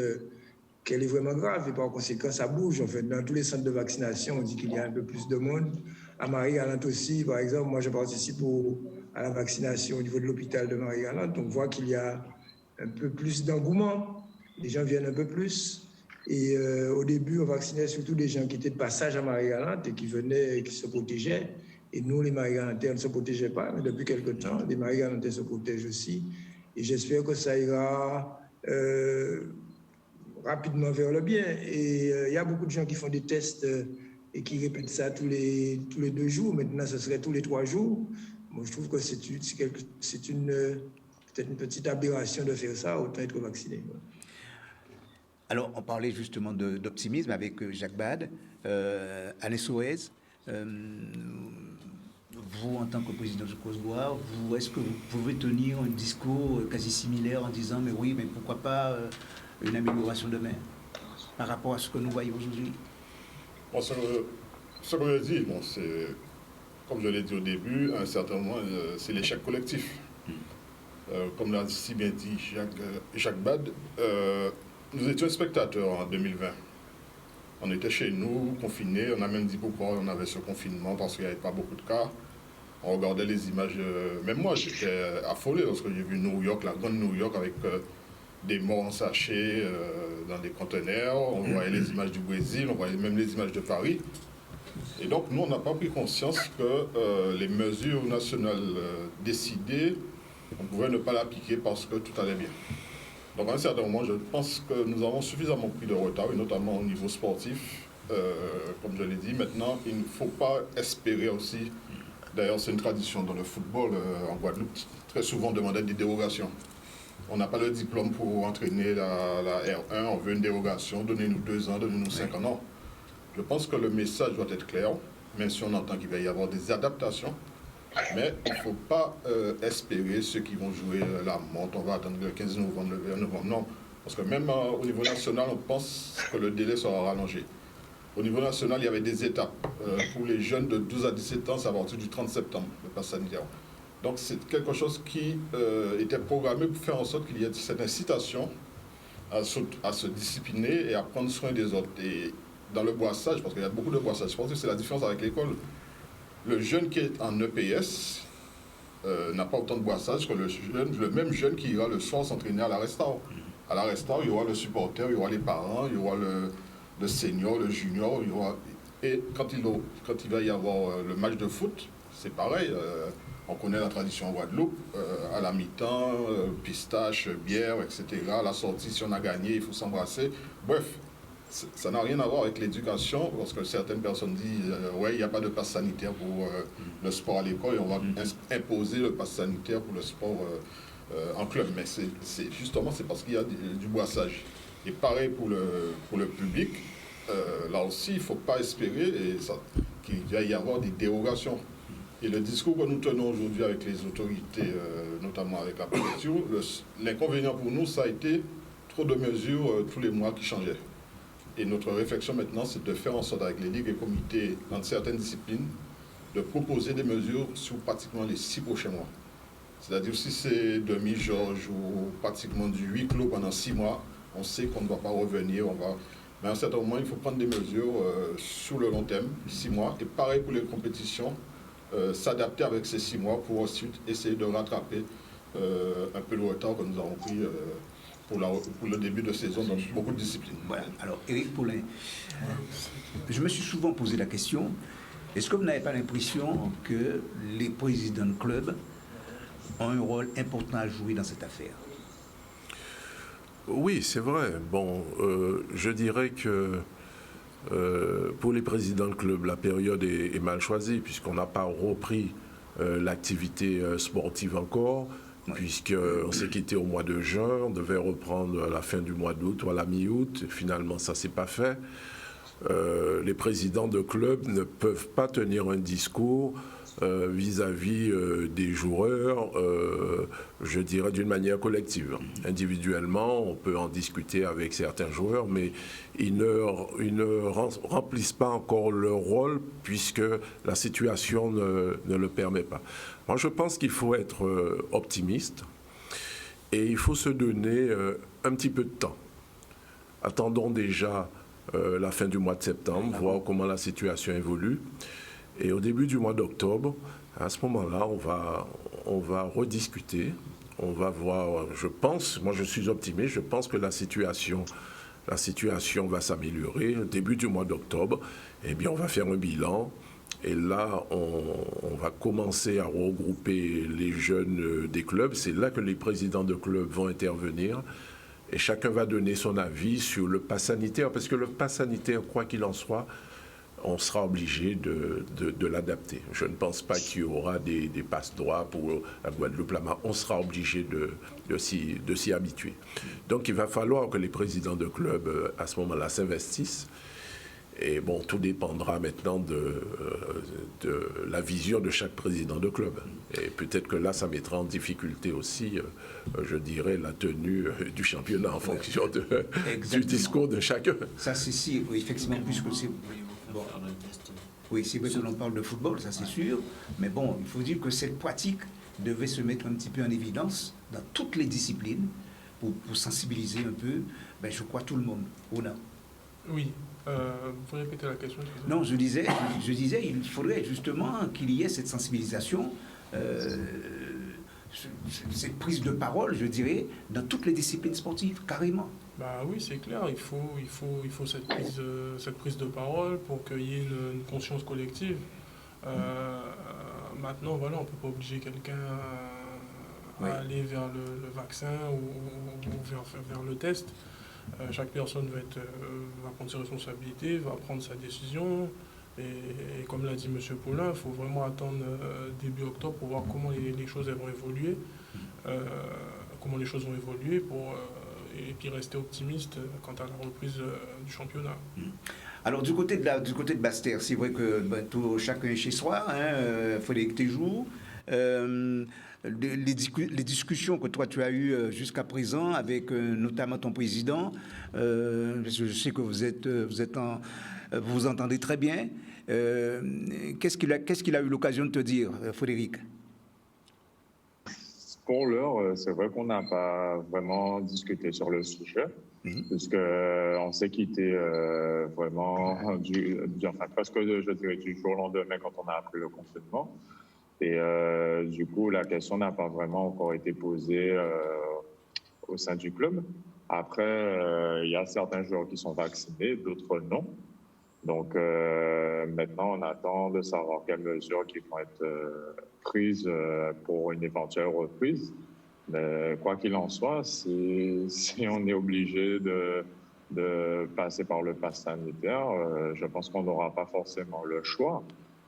qu'elle est vraiment grave et par conséquent, ça bouge. En fait, dans tous les centres de vaccination, on dit qu'il y a un peu plus de monde. À Marie-Galante aussi, par exemple, moi je participe à la vaccination au niveau de l'hôpital de Marie-Galante. On voit qu'il y a un peu plus d'engouement. Les gens viennent un peu plus. Et au début, on vaccinait surtout des gens qui étaient de passage à Marie-Galante et qui venaient et qui se protégeaient. Et nous, les Marie-Galantais, on ne se protégeait pas. Mais depuis quelque temps, les Marie-Galantais se protègent aussi. Et j'espère que ça ira rapidement vers le bien. Et il y a beaucoup de gens qui font des tests et qui répètent ça tous les 2 jours. Maintenant, ce serait tous les 3 jours. Moi, je trouve que c'est peut-être une petite aberration de faire ça, autant être vacciné. Alors, on parlait justement d'optimisme avec Jacques Bad, Alain Soez. Vous, en tant que président du COSGOA, est-ce que vous pouvez tenir un discours quasi similaire en disant mais oui, mais pourquoi pas une amélioration demain par rapport à ce que nous voyons aujourd'hui? Bon, ce que je dis, c'est, comme je l'ai dit au début, à un certain moment, c'est l'échec collectif. Comme l'a si bien dit Jacques Bad, nous étions spectateurs en 2020. On était chez nous, confinés. On a même dit pourquoi on avait ce confinement, parce qu'il n'y avait pas beaucoup de cas. On regardait les images. Même moi, j'étais affolé lorsque j'ai vu New York, la grande New York, avec des morts en sachet dans des conteneurs. On voyait les images du Brésil, on voyait même les images de Paris. Et donc, nous, on n'a pas pris conscience que les mesures nationales décidées, on pouvait ne pas l'appliquer parce que tout allait bien. Donc, à un certain moment, je pense que nous avons suffisamment pris de retard, et notamment au niveau sportif. Comme je l'ai dit, maintenant, il ne faut pas espérer aussi. D'ailleurs, c'est une tradition dans le football en Guadeloupe, très souvent demander des dérogations. On n'a pas le diplôme pour entraîner la R1, on veut une dérogation, donnez-nous 2 ans, donnez-nous 5 ans. Non. Je pense que le message doit être clair, même si on entend qu'il va y avoir des adaptations. Mais il ne faut pas espérer ceux qui vont jouer la montre, on va attendre le 15 novembre, le 20 novembre. Non, parce que même au niveau national, on pense que le délai sera rallongé. Au niveau national, il y avait des étapes. Pour les jeunes de 12 à 17 ans, c'est à partir du 30 septembre, le pass sanitaire. Donc c'est quelque chose qui était programmé pour faire en sorte qu'il y ait cette incitation à se discipliner et à prendre soin des autres. Et dans le boissage, parce qu'il y a beaucoup de boissage, je pense que c'est la différence avec l'école. Le jeune qui est en EPS n'a pas autant de boissage que le même jeune qui ira le soir s'entraîner à la restaurant. À la restaurant, il y aura le supporter, il y aura les parents, il y aura le senior, le junior. Et quand il va y avoir le match de foot, c'est pareil. On connaît la tradition en Guadeloupe, à la mi-temps, pistache, bière, etc. À la sortie, si on a gagné, il faut s'embrasser. Bref, ça n'a rien à voir avec l'éducation, parce que certaines personnes disent ouais, il n'y a pas de passe sanitaire pour le sport à l'école et on va imposer le passe sanitaire pour le sport en club. Mais c'est justement parce qu'il y a du boissage. Et pareil pour le public, là aussi, il ne faut pas espérer qu'il va y avoir des dérogations. Et le discours que nous tenons aujourd'hui avec les autorités, notamment avec la préfecture, l'inconvénient pour nous, ça a été trop de mesures tous les mois qui changeaient. Et notre réflexion maintenant, c'est de faire en sorte avec les ligues et comités dans certaines disciplines, de proposer des mesures sur pratiquement les 6 prochains mois. C'est-à-dire si c'est demi-jauge ou pratiquement du huis clos pendant 6 mois, on sait qu'on ne va pas revenir, mais à un certain moment, il faut prendre des mesures sur le long terme, 6 mois, et pareil pour les compétitions, s'adapter avec ces 6 mois pour ensuite essayer de rattraper un peu le retard que nous avons pris pour le début de saison dans beaucoup de disciplines. Voilà. Alors, Éric Poulain, je me suis souvent posé la question, est-ce que vous n'avez pas l'impression que les présidents de club ont un rôle important à jouer dans cette affaire? Oui, c'est vrai. Bon, je dirais que pour les présidents de club, la période est mal choisie puisqu'on n'a pas repris l'activité sportive encore, puisqu'on s'est quitté au mois de juin, on devait reprendre à la fin du mois d'août ou à la mi-août. Finalement, ça ne s'est pas fait. Les présidents de club ne peuvent pas tenir un discours vis-à-vis des joueurs, je dirais d'une manière collective. Individuellement, on peut en discuter avec certains joueurs, mais ils ne remplissent pas encore leur rôle puisque la situation ne le permet pas. Moi, je pense qu'il faut être optimiste et il faut se donner un petit peu de temps. Attendons déjà la fin du mois de septembre, voir comment la situation évolue. Et au début du mois d'octobre, à ce moment-là, on va rediscuter, on va voir, je pense, moi je suis optimiste, je pense que la situation va s'améliorer. Au début du mois d'octobre, eh bien, on va faire un bilan. Et là, on va commencer à regrouper les jeunes des clubs. C'est là que les présidents de clubs vont intervenir. Et chacun va donner son avis sur le pass sanitaire. Parce que le pass sanitaire, quoi qu'il en soit, on sera obligé de l'adapter. Je ne pense pas qu'il y aura des passe-droits pour la Guadeloupe. On sera obligé de s'y habituer. Donc il va falloir que les présidents de clubs, à ce moment-là, s'investissent. Et bon, tout dépendra maintenant de la vision de chaque président de club. Et peut-être que là, ça mettra en difficulté aussi, je dirais, la tenue du championnat en fonction du discours de chacun. Ça, c'est si, oui, effectivement, puisque c'est... Bon. Oui, c'est vrai que l'on parle de football, ça c'est sûr. Mais bon, il faut dire que cette pratique devait se mettre un petit peu en évidence dans toutes les disciplines pour sensibiliser un peu, je crois, tout le monde. Ou non? Oui. Vous pouvez répéter la question? Non, je disais, il faudrait justement qu'il y ait cette sensibilisation, cette prise de parole, je dirais, dans toutes les disciplines sportives, carrément. Oui, c'est clair, il faut cette prise de parole pour qu'il y ait une conscience collective. Maintenant, voilà, on ne peut pas obliger quelqu'un à aller vers le vaccin ou vers le test. Chaque personne va prendre ses responsabilités, va prendre sa décision. Et comme l'a dit M. Poulain, il faut vraiment attendre début octobre pour voir comment les choses vont évoluer. comment les choses ont évolué et puis rester optimiste quant à la reprise du championnat. Alors du côté de Basse-Terre, c'est vrai que chacun est chez soi, Frédéric Téjou. Les discussions que toi tu as eues jusqu'à présent avec notamment ton président, je sais que vous vous entendez très bien. Qu'est-ce qu'il a eu l'occasion de te dire, Frédéric? Pour l'heure, c'est vrai qu'on n'a pas vraiment discuté sur le sujet, puisqu'on s'est quitté vraiment presque, je dirais, du jour au lendemain quand on a appris le confinement. Et du coup, la question n'a pas vraiment encore été posée au sein du club. Après, il y a certains joueurs qui sont vaccinés, d'autres non. Donc maintenant, on attend de savoir quelles mesures qui vont être prises pour une éventuelle reprise. Mais quoi qu'il en soit, si on est obligé de passer par le pass sanitaire, je pense qu'on n'aura pas forcément le choix.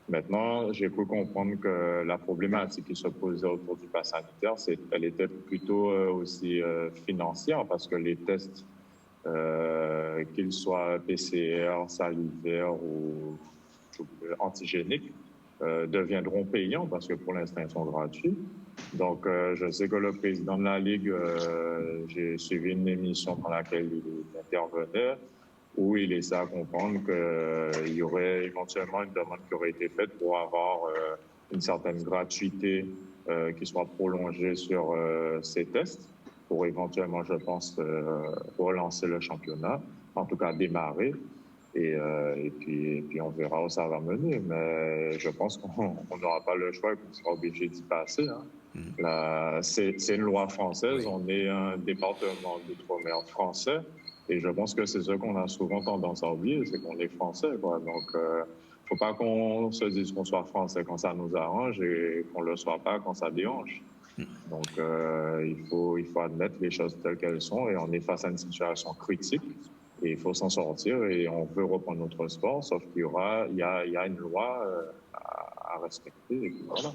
Maintenant, j'ai pu comprendre que la problématique qui se posait autour du pass sanitaire, elle était plutôt aussi financière parce que les tests, qu'ils soient PCR, salivaires ou antigéniques, deviendront payants parce que pour l'instant, ils sont gratuits. Donc, je sais que le président de la Ligue, j'ai suivi une émission dans laquelle il intervenait, où il laissait à comprendre qu'il y aurait éventuellement une demande qui aurait été faite pour avoir une certaine gratuité qui soit prolongée sur ces tests, pour éventuellement, je pense, relancer le championnat, en tout cas démarrer. Et puis on verra où ça va mener. Mais je pense qu'on n'aura pas le choix et qu'on sera obligé d'y passer. C'est une loi française. Oui. On est un département d'outre-mer français. Et je pense que c'est ce qu'on a souvent tendance à oublier, c'est qu'on est français, quoi. Donc, faut pas qu'on se dise qu'on soit français quand ça nous arrange et qu'on le soit pas quand ça dérange. Donc, il faut admettre les choses telles qu'elles sont et on est face à une situation critique et il faut s'en sortir et on veut reprendre notre sport, sauf qu'il y a une loi à respecter. Et puis voilà.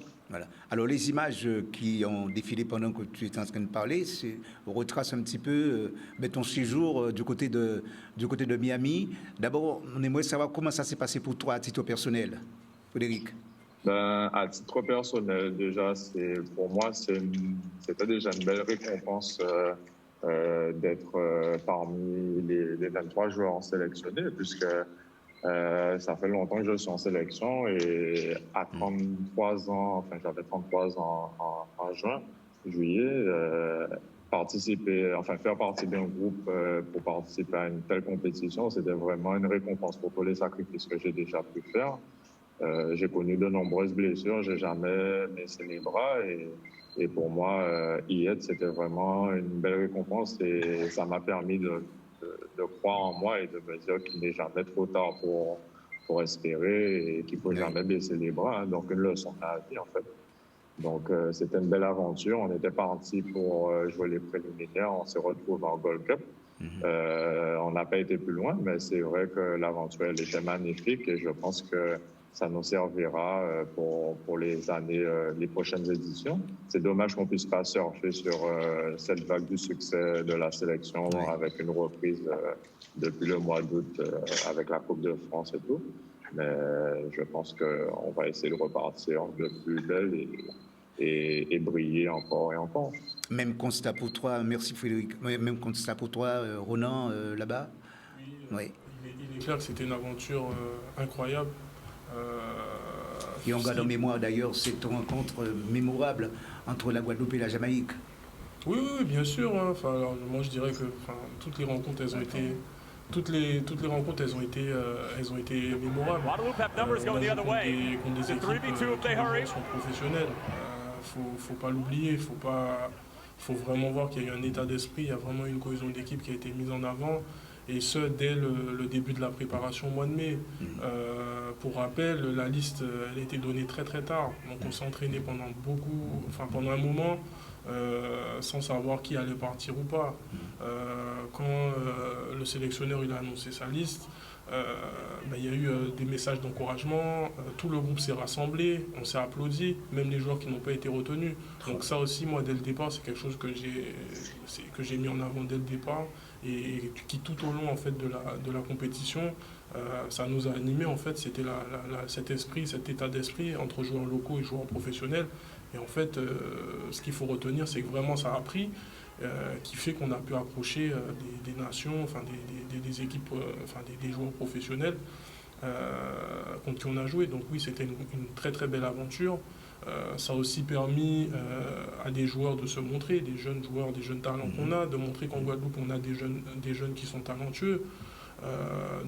Alors, les images qui ont défilé pendant que tu étais en train de parler, retracent un petit peu ton séjour du côté de Miami. D'abord, on aimerait savoir comment ça s'est passé pour toi à titre personnel, Frédéric. À titre personnel, déjà, pour moi, c'était déjà une belle récompense d'être parmi les 23 joueurs sélectionnés, puisque ça fait longtemps que je suis en sélection et à 33 ans, enfin j'avais 33 ans en juillet, faire partie d'un groupe pour participer à une telle compétition, c'était vraiment une récompense pour tous les sacrifices que j'ai déjà pu faire. J'ai connu de nombreuses blessures, j'ai jamais baissé les bras et pour moi, y être, c'était vraiment une belle récompense et ça m'a permis de croire en moi et de me dire qu'il n'est jamais trop tard pour espérer et qu'il ne faut jamais baisser les bras. Donc, une leçon de la vie, en fait. Donc, c'était une belle aventure. On était partis pour jouer les préliminaires. On s'est retrouvés en Gold Cup. On n'a pas été plus loin, mais c'est vrai que l'aventure, elle était magnifique et je pense que ça nous servira pour les années, les prochaines éditions. C'est dommage qu'on ne puisse pas surfer sur cette vague du succès de la sélection avec une reprise depuis le mois d'août avec la Coupe de France et tout. Mais je pense qu'on va essayer de repartir de plus belle et briller encore et encore. Même constat pour toi, merci Frédéric, même constat pour toi, Ronan, là-bas. Oui. Il est clair que c'était une aventure incroyable. Et on garde en mémoire d'ailleurs cette rencontre mémorable entre la Guadeloupe et la Jamaïque. Oui, bien sûr. Hein. Enfin, alors, moi je dirais que toutes les rencontres, elles ont été mémorables. Contre des équipes qui sont professionnelles. Faut pas l'oublier. Faut vraiment voir qu'il y a eu un état d'esprit. Il y a vraiment une cohésion d'équipe qui a été mise en avant. Et ce, dès le début de la préparation au mois de mai. Pour rappel, la liste, elle a été donnée très très tard. Donc on s'est entraîné pendant un moment, sans savoir qui allait partir ou pas. Quand le sélectionneur il a annoncé sa liste, il y a eu des messages d'encouragement, tout le groupe s'est rassemblé, on s'est applaudi, même les joueurs qui n'ont pas été retenus. Donc ça aussi, moi, dès le départ, c'est quelque chose que j'ai mis en avant dès le départ et qui tout au long en fait, de la compétition, ça nous a animés. En fait, c'était cet esprit, cet état d'esprit entre joueurs locaux et joueurs professionnels. Et en fait, ce qu'il faut retenir, c'est que vraiment ça a pris, qui fait qu'on a pu accrocher des nations, enfin des équipes, des joueurs professionnels contre qui on a joué. Donc oui, c'était une très très belle aventure. Ça a aussi permis à des joueurs de se montrer, des jeunes joueurs, des jeunes talents qu'on a, de montrer qu'en Guadeloupe, on a des jeunes qui sont talentueux.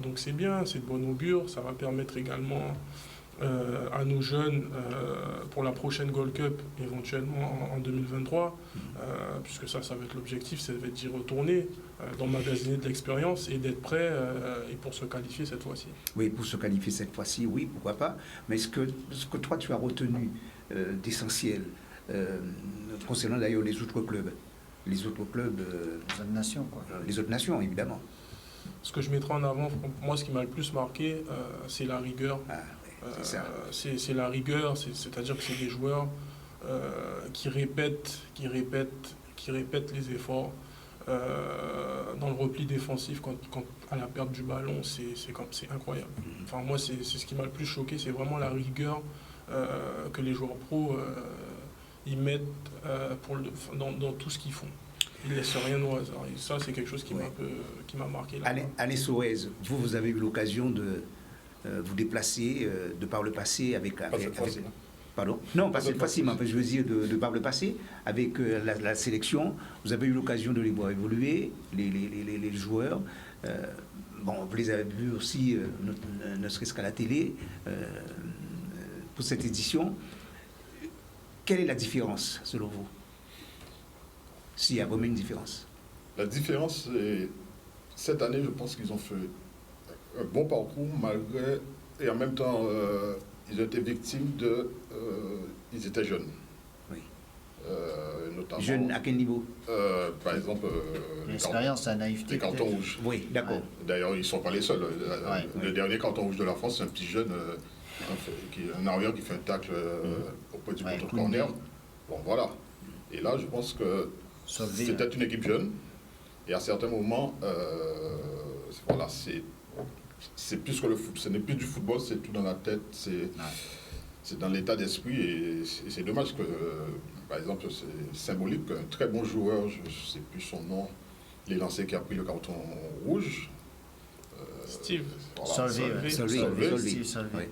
Donc c'est bien, c'est de bon augure. Ça va permettre également à nos jeunes pour la prochaine Gold Cup, éventuellement en 2023, puisque ça va être l'objectif, ça va être d'y retourner, d'emmagasiner de l'expérience et d'être prêt et pour se qualifier cette fois-ci. Oui, pour se qualifier cette fois-ci, oui, pourquoi pas. Mais ce que toi, tu as retenu d'essentiel, concernant d'ailleurs les autres clubs, les autres nations, quoi. Les autres nations, évidemment. Ce que je mettrai en avant, moi, ce qui m'a le plus marqué, c'est la rigueur. C'est la rigueur, c'est-à-dire que c'est des joueurs qui répètent les efforts. Dans le repli défensif, quand à la perte du ballon, c'est incroyable. Enfin, moi, c'est ce qui m'a le plus choqué, c'est vraiment la rigueur que les joueurs pros ils mettent dans tout ce qu'ils font. Ils ne laissent rien au hasard. Et ça, c'est quelque chose qui m'a marqué. Alain Soez, vous avez eu l'occasion de vous déplacer de par le passé avec pardon? Non, pas cette fois-ci, mais je veux dire de par le passé, avec la sélection. Vous avez eu l'occasion de les voir évoluer, les joueurs. Vous les avez vus aussi, ne serait-ce qu'à la télé, pour cette édition. Quelle est la différence, selon vous? S'il y a vraiment une différence. La différence, c'est cette année, je pense qu'ils ont fait un bon parcours, malgré, et en même temps, ils ont été victimes de... ils étaient jeunes. Oui. Notamment, jeunes à quel niveau? Par exemple... l'expérience, la naïveté. Les cartons rouges. Oui, d'accord. Ouais. D'ailleurs, ils ne sont pas les seuls. Le dernier carton rouge de la France, c'est un petit jeune, un arrière qui fait un tacle au petit bout de corner. Bon, voilà. Et là, je pense que c'était une équipe jeune. Et à certains moments, voilà, c'est plus que le foot. Ce n'est plus du football, c'est tout dans la tête, c'est dans l'état d'esprit. Et c'est dommage que, par exemple, c'est symbolique qu'un très bon joueur, je ne sais plus son nom, l'élancé qui a pris le carton rouge. Steve. Voilà, Solvay.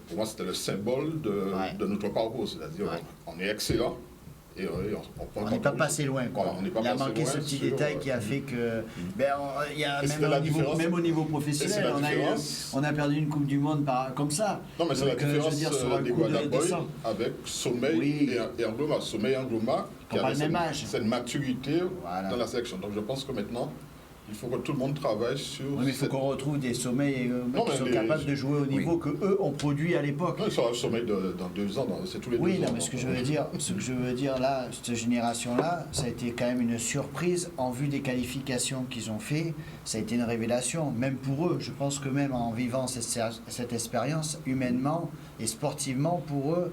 Pour moi, c'était le symbole de notre parcours. C'est-à-dire, on est excellent. Et on n'est pas passé loin. Voilà, il a manqué ce petit détail qui a fait que, il y a même au niveau professionnel, on a perdu une Coupe du Monde comme ça. Non, mais c'est la différence des Guadaboy avec Sommeil et Angloma. Sommeil et Angloma, qui avaient cette maturité dans la sélection. Donc je pense que maintenant, il faut que tout le monde travaille sur... Oui, mais il faut qu'on retrouve des Sommeils qui sont capables de jouer au niveau qu'eux ont produit à l'époque. Non, ils seront Sommeil dans 2 ans, c'est tous les 2 ans. Oui, non, mais ce que je veux dire là, cette génération-là, ça a été quand même une surprise en vue des qualifications qu'ils ont fait. Ça a été une révélation, même pour eux. Je pense que même en vivant cette expérience, humainement et sportivement, pour eux,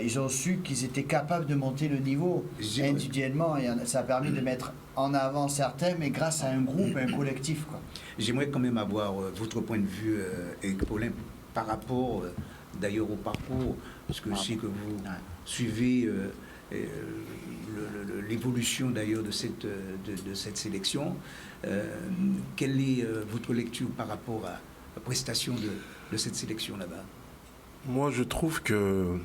ils ont su qu'ils étaient capables de monter le niveau individuellement. Et ça a permis de mettre en avant certains, mais grâce à un groupe, un collectif, quoi. J'aimerais quand même avoir votre point de vue, Eric Paulin, par rapport d'ailleurs au parcours, parce que je sais que vous suivez l'évolution d'ailleurs de cette sélection. Quelle est votre lecture par rapport à la prestation de cette sélection là-bas? Moi, je trouve que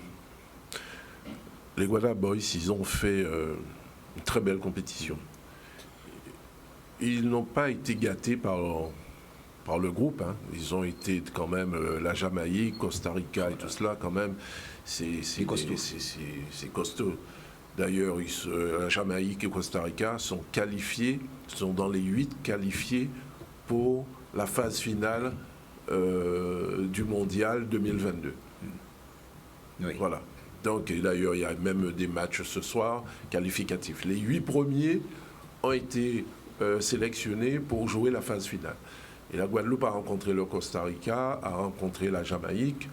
les Guadaboys, ils ont fait une très belle compétition. Ils n'ont pas été gâtés par le groupe. Hein. Ils ont été quand même la Jamaïque, Costa Rica et tout cela, quand même, c'est costaud. D'ailleurs, la Jamaïque et Costa Rica sont dans les 8 qualifiés pour la phase finale du Mondial 2022. Oui. Voilà. Donc, d'ailleurs, il y a même des matchs ce soir qualificatifs. Les 8 premiers ont été sélectionnés pour jouer la phase finale. Et la Guadeloupe a rencontré le Costa Rica, a rencontré la Jamaïque.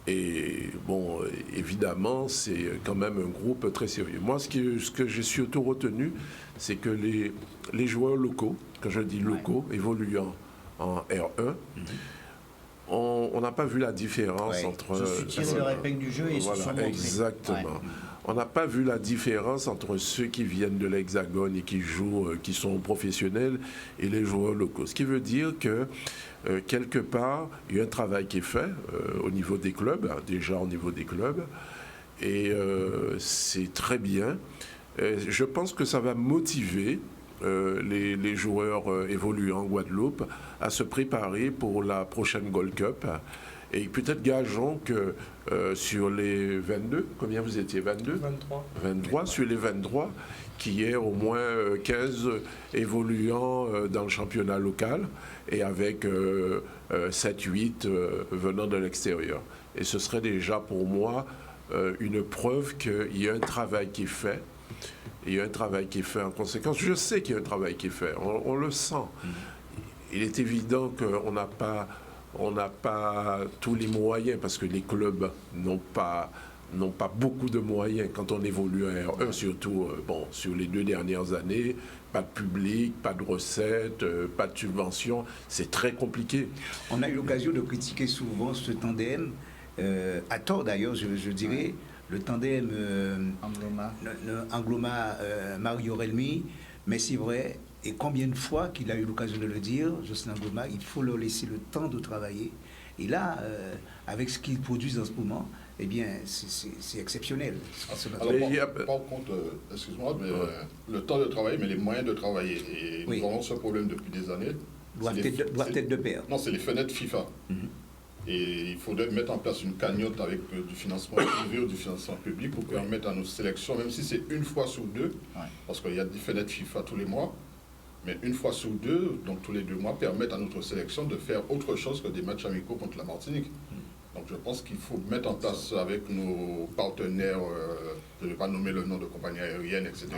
Et bon, évidemment, c'est quand même un groupe très sérieux. Moi, ce que j'ai surtout retenu, c'est que les joueurs locaux, quand je dis locaux, évoluant en R1, on n'a pas vu la différence entre... Se tirent leur épingle du jeu et se sont montrés. Exactement. Ouais. On n'a pas vu la différence entre ceux qui viennent de l'Hexagone et qui jouent, qui sont professionnels, et les joueurs locaux. Ce qui veut dire que, quelque part, il y a un travail qui est fait au niveau des clubs, déjà au niveau des clubs, et c'est très bien. Je pense que ça va motiver les joueurs évoluant en Guadeloupe à se préparer pour la prochaine Gold Cup. Et peut-être gageons que sur les 22, combien vous étiez, 22 23. 23, sur les 23, qu'il y ait au moins 15 évoluants dans le championnat local et avec 7-8 venant de l'extérieur. Et ce serait déjà pour moi une preuve qu'il y a un travail qui est fait. Il y a un travail qui est fait en conséquence. Je sais qu'il y a un travail qui est fait, on le sent. Il est évident qu'on n'a pas tous les moyens, parce que les clubs n'ont pas beaucoup de moyens quand on évolue à R1, surtout sur les 2 dernières années. Pas de public, pas de recettes, pas de subventions. C'est très compliqué. On a eu l'occasion de critiquer souvent ce tandem, à tort d'ailleurs, je dirais, le tandem Mario Relmi, mais c'est vrai. Et combien de fois qu'il a eu l'occasion de le dire, Jocelyn Angloma, il faut leur laisser le temps de travailler. Et là, avec ce qu'ils produisent en ce moment, eh bien, c'est exceptionnel. Alors, par contre, excuse-moi, mais le temps de travailler, mais les moyens de travailler. Et nous avons ce problème depuis des années. Doivent être de pair. Non, c'est les fenêtres FIFA. Et il faudrait mettre en place une cagnotte avec du financement privé ou du financement public pour permettre à nos sélections, même si c'est une fois sur 2, parce qu'il y a des fenêtres FIFA tous les mois, mais une fois sur 2, donc tous les 2 mois, permettre à notre sélection de faire autre chose que des matchs amicaux contre la Martinique. Donc je pense qu'il faut mettre en place avec nos partenaires, je ne vais pas nommer le nom de compagnies aériennes, etc.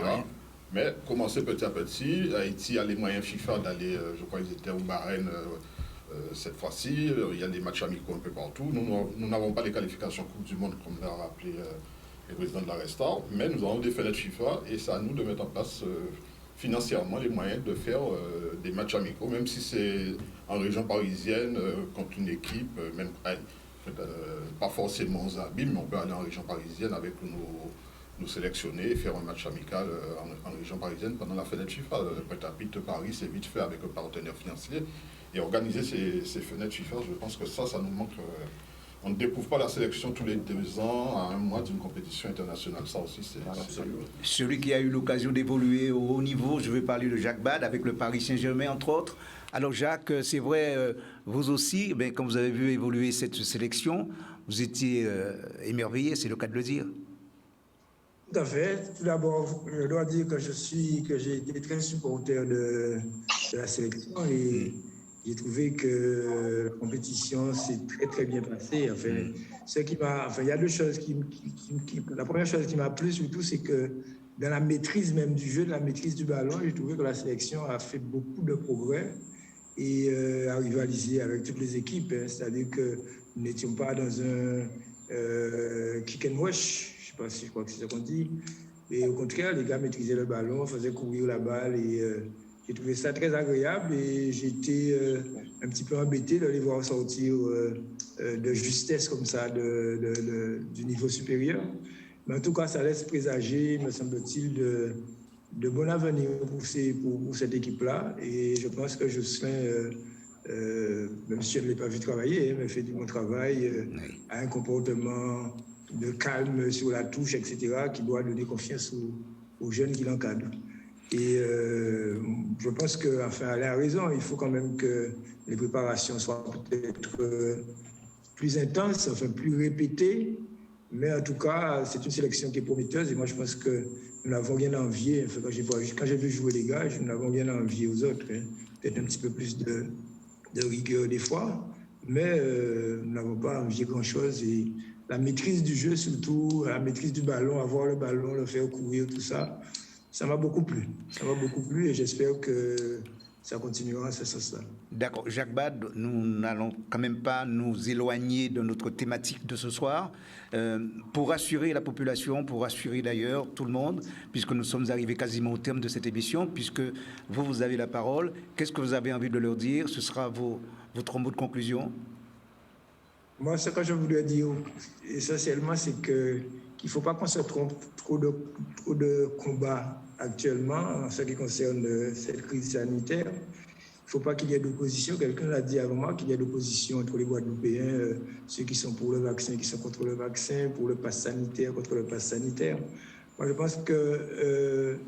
Mais commencer petit à petit. Haïti a les moyens FIFA d'aller, je crois qu'ils étaient au Bahreïn cette fois-ci. Il y a des matchs amicaux un peu partout. Nous n'avons pas les qualifications Coupe du Monde, comme l'a rappelé le président de la Resta, mais nous avons des fenêtres FIFA et c'est à nous de mettre en place financièrement les moyens de faire des matchs amicaux, même si c'est en région parisienne, contre une équipe, même pas forcément aux Abîmes, mais on peut aller en région parisienne avec nous sélectionner et faire un match amical en région parisienne pendant la fenêtre FIFA. Peut-être Paris, c'est vite fait avec un partenaire financier. Et organiser ces fenêtres FIFA, je pense que ça nous manque. On ne découvre pas la sélection tous les 2 ans, à 1 mois d'une compétition internationale. Ça aussi, c'est celui qui a eu l'occasion d'évoluer au haut niveau, je vais parler de Jacques Bad avec le Paris Saint-Germain, entre autres. Alors Jacques, c'est vrai, vous aussi, quand vous avez vu évoluer cette sélection, vous étiez émerveillé, c'est le cas de le dire. Tout à fait. Tout d'abord, je dois dire que j'ai été très supporter de la sélection et j'ai trouvé que la compétition s'est très très bien passée. Il y a 2 choses la première chose qui m'a plu surtout, c'est que dans la maîtrise même du jeu, dans la maîtrise du ballon, j'ai trouvé que la sélection a fait beaucoup de progrès et a rivalisé avec toutes les équipes. C'est-à-dire que nous n'étions pas dans un kick and rush, je crois que c'est ce qu'on dit. Et au contraire, les gars maîtrisaient le ballon, faisaient courir la balle et j'ai trouvé ça très agréable et j'étais un petit peu embêté de les voir sortir de justesse comme ça du niveau supérieur. Mais en tout cas, ça laisse présager, me semble-t-il, de bon avenir pour cette équipe-là. Et je pense que Jocelyn, même si je ne l'ai pas vu travailler, mais fait du bon travail, a un comportement de calme sur la touche, etc., qui doit donner confiance aux jeunes qui l'encadrent. Et je pense qu'elle a raison, il faut quand même que les préparations soient peut-être plus intenses, plus répétées, mais en tout cas, c'est une sélection qui est prometteuse et moi je pense que nous n'avons rien à envier. Quand j'ai vu jouer les gars, nous n'avons rien à envier aux autres. Peut-être un petit peu plus de rigueur des fois, mais nous n'avons pas à envier grand-chose. Et la maîtrise du jeu surtout, la maîtrise du ballon, avoir le ballon, le faire courir, tout ça, ça m'a beaucoup plu. Ça m'a beaucoup plu et j'espère que ça continuera à ce sens-là. D'accord. Jacques Bad, nous n'allons quand même pas nous éloigner de notre thématique de ce soir. Pour rassurer la population, pour rassurer d'ailleurs tout le monde, puisque nous sommes arrivés quasiment au terme de cette émission, puisque vous avez la parole, qu'est-ce que vous avez envie de leur dire? Ce sera votre mot de conclusion. Moi, ce que je voudrais dire essentiellement, c'est qu'il ne faut pas qu'on se trompe trop de combats actuellement en ce qui concerne cette crise sanitaire. Il ne faut pas qu'il y ait d'opposition. Quelqu'un l'a dit avant moi, qu'il y ait d'opposition entre les Guadeloupéens, ceux qui sont pour le vaccin, qui sont contre le vaccin, pour le pass sanitaire, contre le pass sanitaire. Moi, je pense que,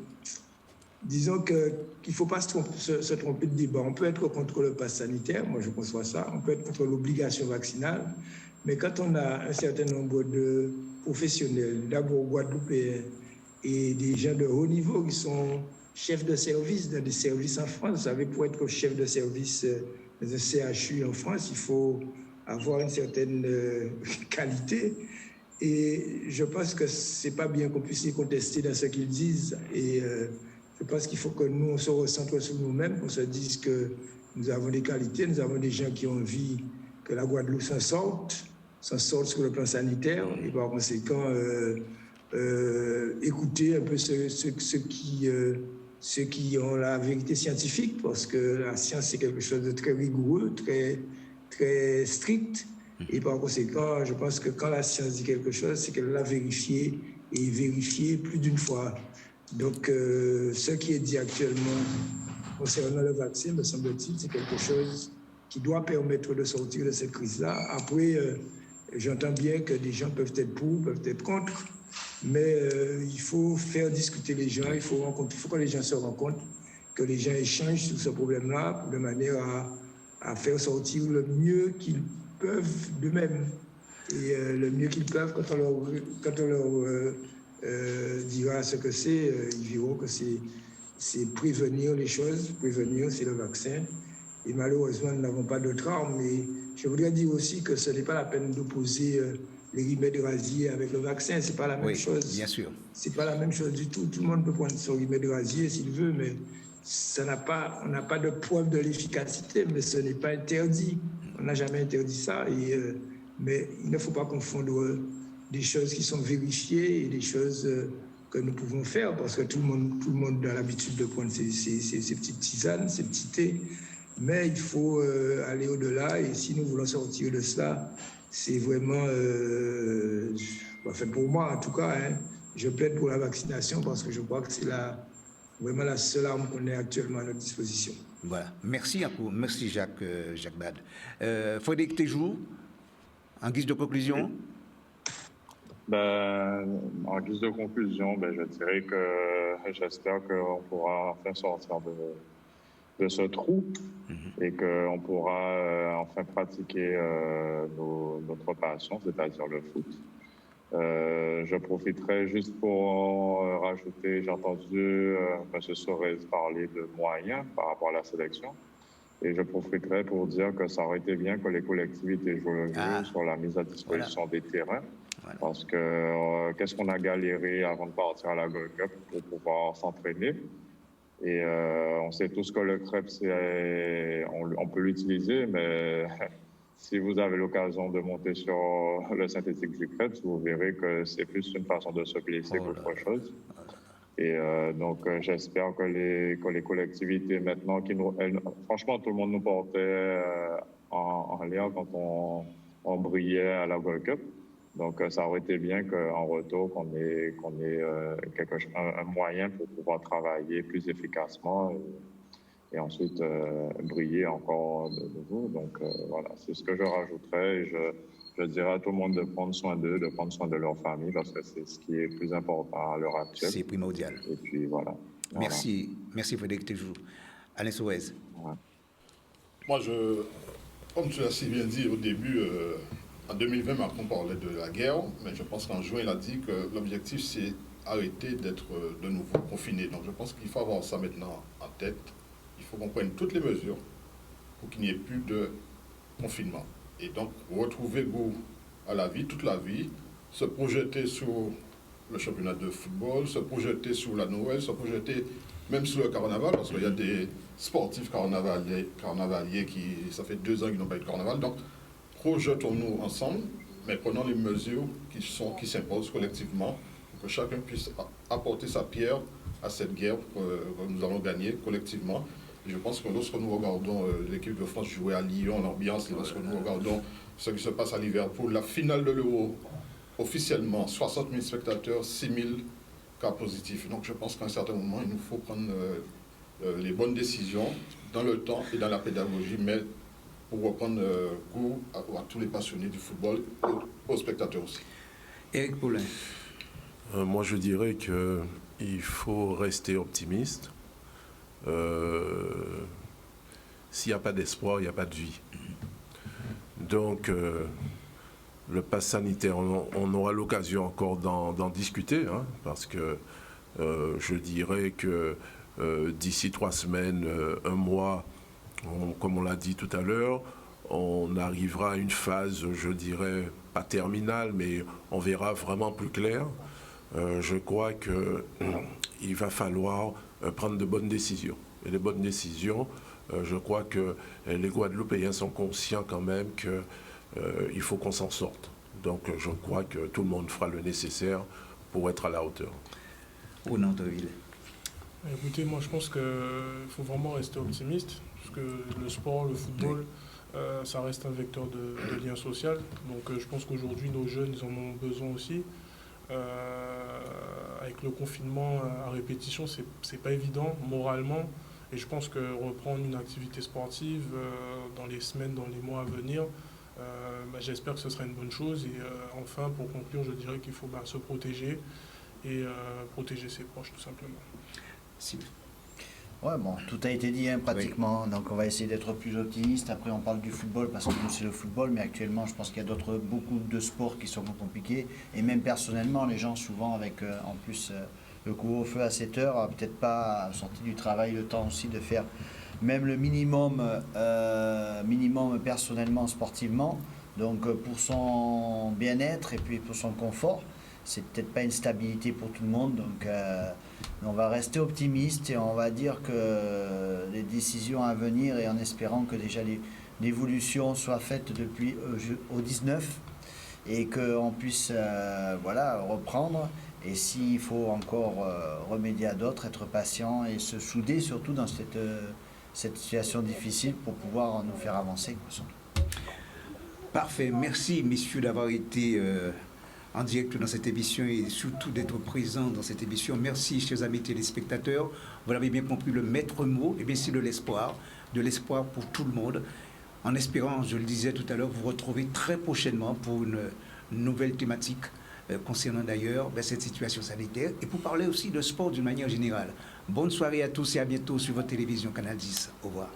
disons qu'il ne faut pas se tromper de débat. On peut être contre le pass sanitaire, moi je conçois ça. On peut être contre l'obligation vaccinale. Mais quand on a un certain nombre de professionnels, d'abord Guadeloupéens, et des gens de haut niveau qui sont chefs de service dans des services en France. Vous savez, pour être chef de service dans un CHU en France, il faut avoir une certaine qualité. Et je pense que ce n'est pas bien qu'on puisse les contester dans ce qu'ils disent. Et je pense qu'il faut que nous, on se recentre sur nous-mêmes, qu'on se dise que nous avons des qualités, nous avons des gens qui ont envie que la Guadeloupe s'en sorte sur le plan sanitaire. Et par conséquent, écouter un peu ceux qui ont la vérité scientifique, parce que la science, c'est quelque chose de très rigoureux, très, très strict. Et par conséquent, je pense que quand la science dit quelque chose, c'est qu'elle l'a vérifié et vérifié plus d'une fois. Donc, ce qui est dit actuellement concernant le vaccin, me semble-t-il, c'est quelque chose qui doit permettre de sortir de cette crise-là. Après, j'entends bien que des gens peuvent être pour, peuvent être contre, mais il faut faire discuter les gens, il faut que les gens se rencontrent, que les gens échangent sur ce problème-là de manière à faire sortir le mieux qu'ils peuvent d'eux-mêmes. Et le mieux qu'ils peuvent, quand on leur dira ce que c'est, ils verront que c'est prévenir les choses. Prévenir, c'est le vaccin. Et malheureusement, nous n'avons pas d'autre arme. Mais je voudrais dire aussi que ce n'est pas la peine d'opposer les remèdes rasiers avec le vaccin. Ce n'est pas la même chose. Bien sûr. Ce n'est pas la même chose du tout. Tout le monde peut prendre son remède rasier s'il veut, mais on n'a pas de preuve de l'efficacité, mais ce n'est pas interdit. On n'a jamais interdit ça. Mais il ne faut pas confondre des choses qui sont vérifiées et des choses que nous pouvons faire, parce que tout le monde a l'habitude de prendre ses petites tisanes, ses petits thés. Mais il faut aller au-delà, et si nous voulons sortir de cela, c'est vraiment, pour moi en tout cas, je plaide pour la vaccination, parce que je crois que c'est vraiment la seule arme qu'on ait actuellement à notre disposition. Voilà. Merci beaucoup. Merci Jacques Bad. Frédéric Téjou, en guise de conclusion. En guise de conclusion, je dirais que j'espère qu'on pourra enfin sortir de ce trou et qu'on pourra enfin pratiquer notre passion, c'est-à-dire le foot. Je profiterai juste pour rajouter, j'ai entendu M. Sorez parler de moyens par rapport à la sélection. Et je profiterai pour dire que ça aurait été bien que les collectivités jouent le jeu sur la mise à disposition des terrains. Voilà. Parce que qu'est-ce qu'on a galéré avant de partir à la Gold Cup pour pouvoir s'entraîner. Et on sait tous que le crêpe, on peut l'utiliser, mais si vous avez l'occasion de monter sur le synthétique du crêpe, vous verrez que c'est plus une façon de se blesser qu'autre chose. Et donc, j'espère que les collectivités, maintenant, franchement, tout le monde nous portait en l'air quand on brillait à la Gold Cup. Donc, ça aurait été bien qu'en retour, qu'on ait un moyen pour pouvoir travailler plus efficacement et ensuite briller encore de nouveau. Donc, voilà, c'est ce que je rajouterais. Et je dirais à tout le monde de prendre soin d'eux, de prendre soin de leur famille, parce que c'est ce qui est plus important à l'heure actuelle. C'est primordial. Et puis, voilà. Merci Frédéric Téjou. Alain Sorez. Ouais. Moi, comme tu l'as si bien dit au début, en 2020, Macron parlait de la guerre, mais je pense qu'en juin, il a dit que l'objectif, c'est arrêter d'être de nouveau confiné. Donc, je pense qu'il faut avoir ça maintenant en tête. Il faut qu'on prenne toutes les mesures pour qu'il n'y ait plus de confinement. Et donc, retrouver goût à la vie, toute la vie, se projeter sur le championnat de football, se projeter sur la Noël, se projeter même sur le carnaval, parce qu'il y a sportifs carnavaliers qui, ça fait 2 ans qu'ils n'ont pas eu de carnaval. Donc, projetons-nous ensemble, mais prenons les mesures qui s'imposent collectivement pour que chacun puisse apporter sa pierre à cette guerre que nous allons gagner collectivement. Et je pense que lorsque nous regardons l'équipe de France jouer à Lyon, l'ambiance, lorsque nous regardons ce qui se passe à Liverpool, la finale de l'Euro, officiellement 60 000 spectateurs, 6 000 cas positifs. Donc je pense qu'à un certain moment, il nous faut prendre les bonnes décisions dans le temps et dans la pédagogie, mais pour reprendre goût à tous les passionnés du football, aux spectateurs aussi. Éric Paulin. Moi, je dirais qu'il faut rester optimiste. S'il n'y a pas d'espoir, il n'y a pas de vie. Donc, le pass sanitaire, on aura l'occasion encore d'en discuter, hein, parce que je dirais que d'ici 3 semaines, 1 mois, comme on l'a dit tout à l'heure, on arrivera à une phase, je dirais, pas terminale, mais on verra vraiment plus clair. Je crois qu'il va falloir prendre de bonnes décisions. Et les bonnes décisions, je crois que les Guadeloupéens sont conscients quand même qu'il faut qu'on s'en sorte. Donc je crois que tout le monde fera le nécessaire pour être à la hauteur. Au Nanterville. Écoutez, moi je pense qu'il faut vraiment rester optimiste, parce que le sport, le football, ça reste un vecteur de lien social. Donc je pense qu'aujourd'hui nos jeunes, ils en ont besoin aussi. Avec le confinement à répétition, c'est pas évident moralement. Et je pense que reprendre une activité sportive dans les semaines, dans les mois à venir, j'espère que ce sera une bonne chose. Et enfin, pour conclure, je dirais qu'il faut se protéger et protéger ses proches, tout simplement. Si. Ouais, bon, tout a été dit, hein, pratiquement. Oui. Donc on va essayer d'être plus optimiste. Après, on parle du football parce que nous, c'est le football. Mais actuellement, je pense qu'il y a beaucoup de sports qui sont compliqués. Et même personnellement, les gens, souvent, avec en plus le couvre-feu à 7 heures, peut-être pas sorti du travail, le temps aussi de faire même le minimum personnellement, sportivement. Donc pour son bien-être et puis pour son confort. C'est peut-être pas une stabilité pour tout le monde, donc on va rester optimiste et on va dire que les décisions à venir, et en espérant que déjà l'évolution soit faite depuis au 19 et qu'on puisse reprendre, et s'il faut encore remédier à d'autres, être patient et se souder surtout dans cette situation difficile pour pouvoir nous faire avancer. Parfait, merci messieurs d'avoir été en direct dans cette émission et surtout d'être présents dans cette émission. Merci, chers amis téléspectateurs. Vous l'avez bien compris, le maître mot, c'est de l'espoir pour tout le monde. En espérant, je le disais tout à l'heure, vous retrouver très prochainement pour une nouvelle thématique concernant d'ailleurs cette situation sanitaire et pour parler aussi de sport d'une manière générale. Bonne soirée à tous et à bientôt sur votre télévision Canal 10. Au revoir.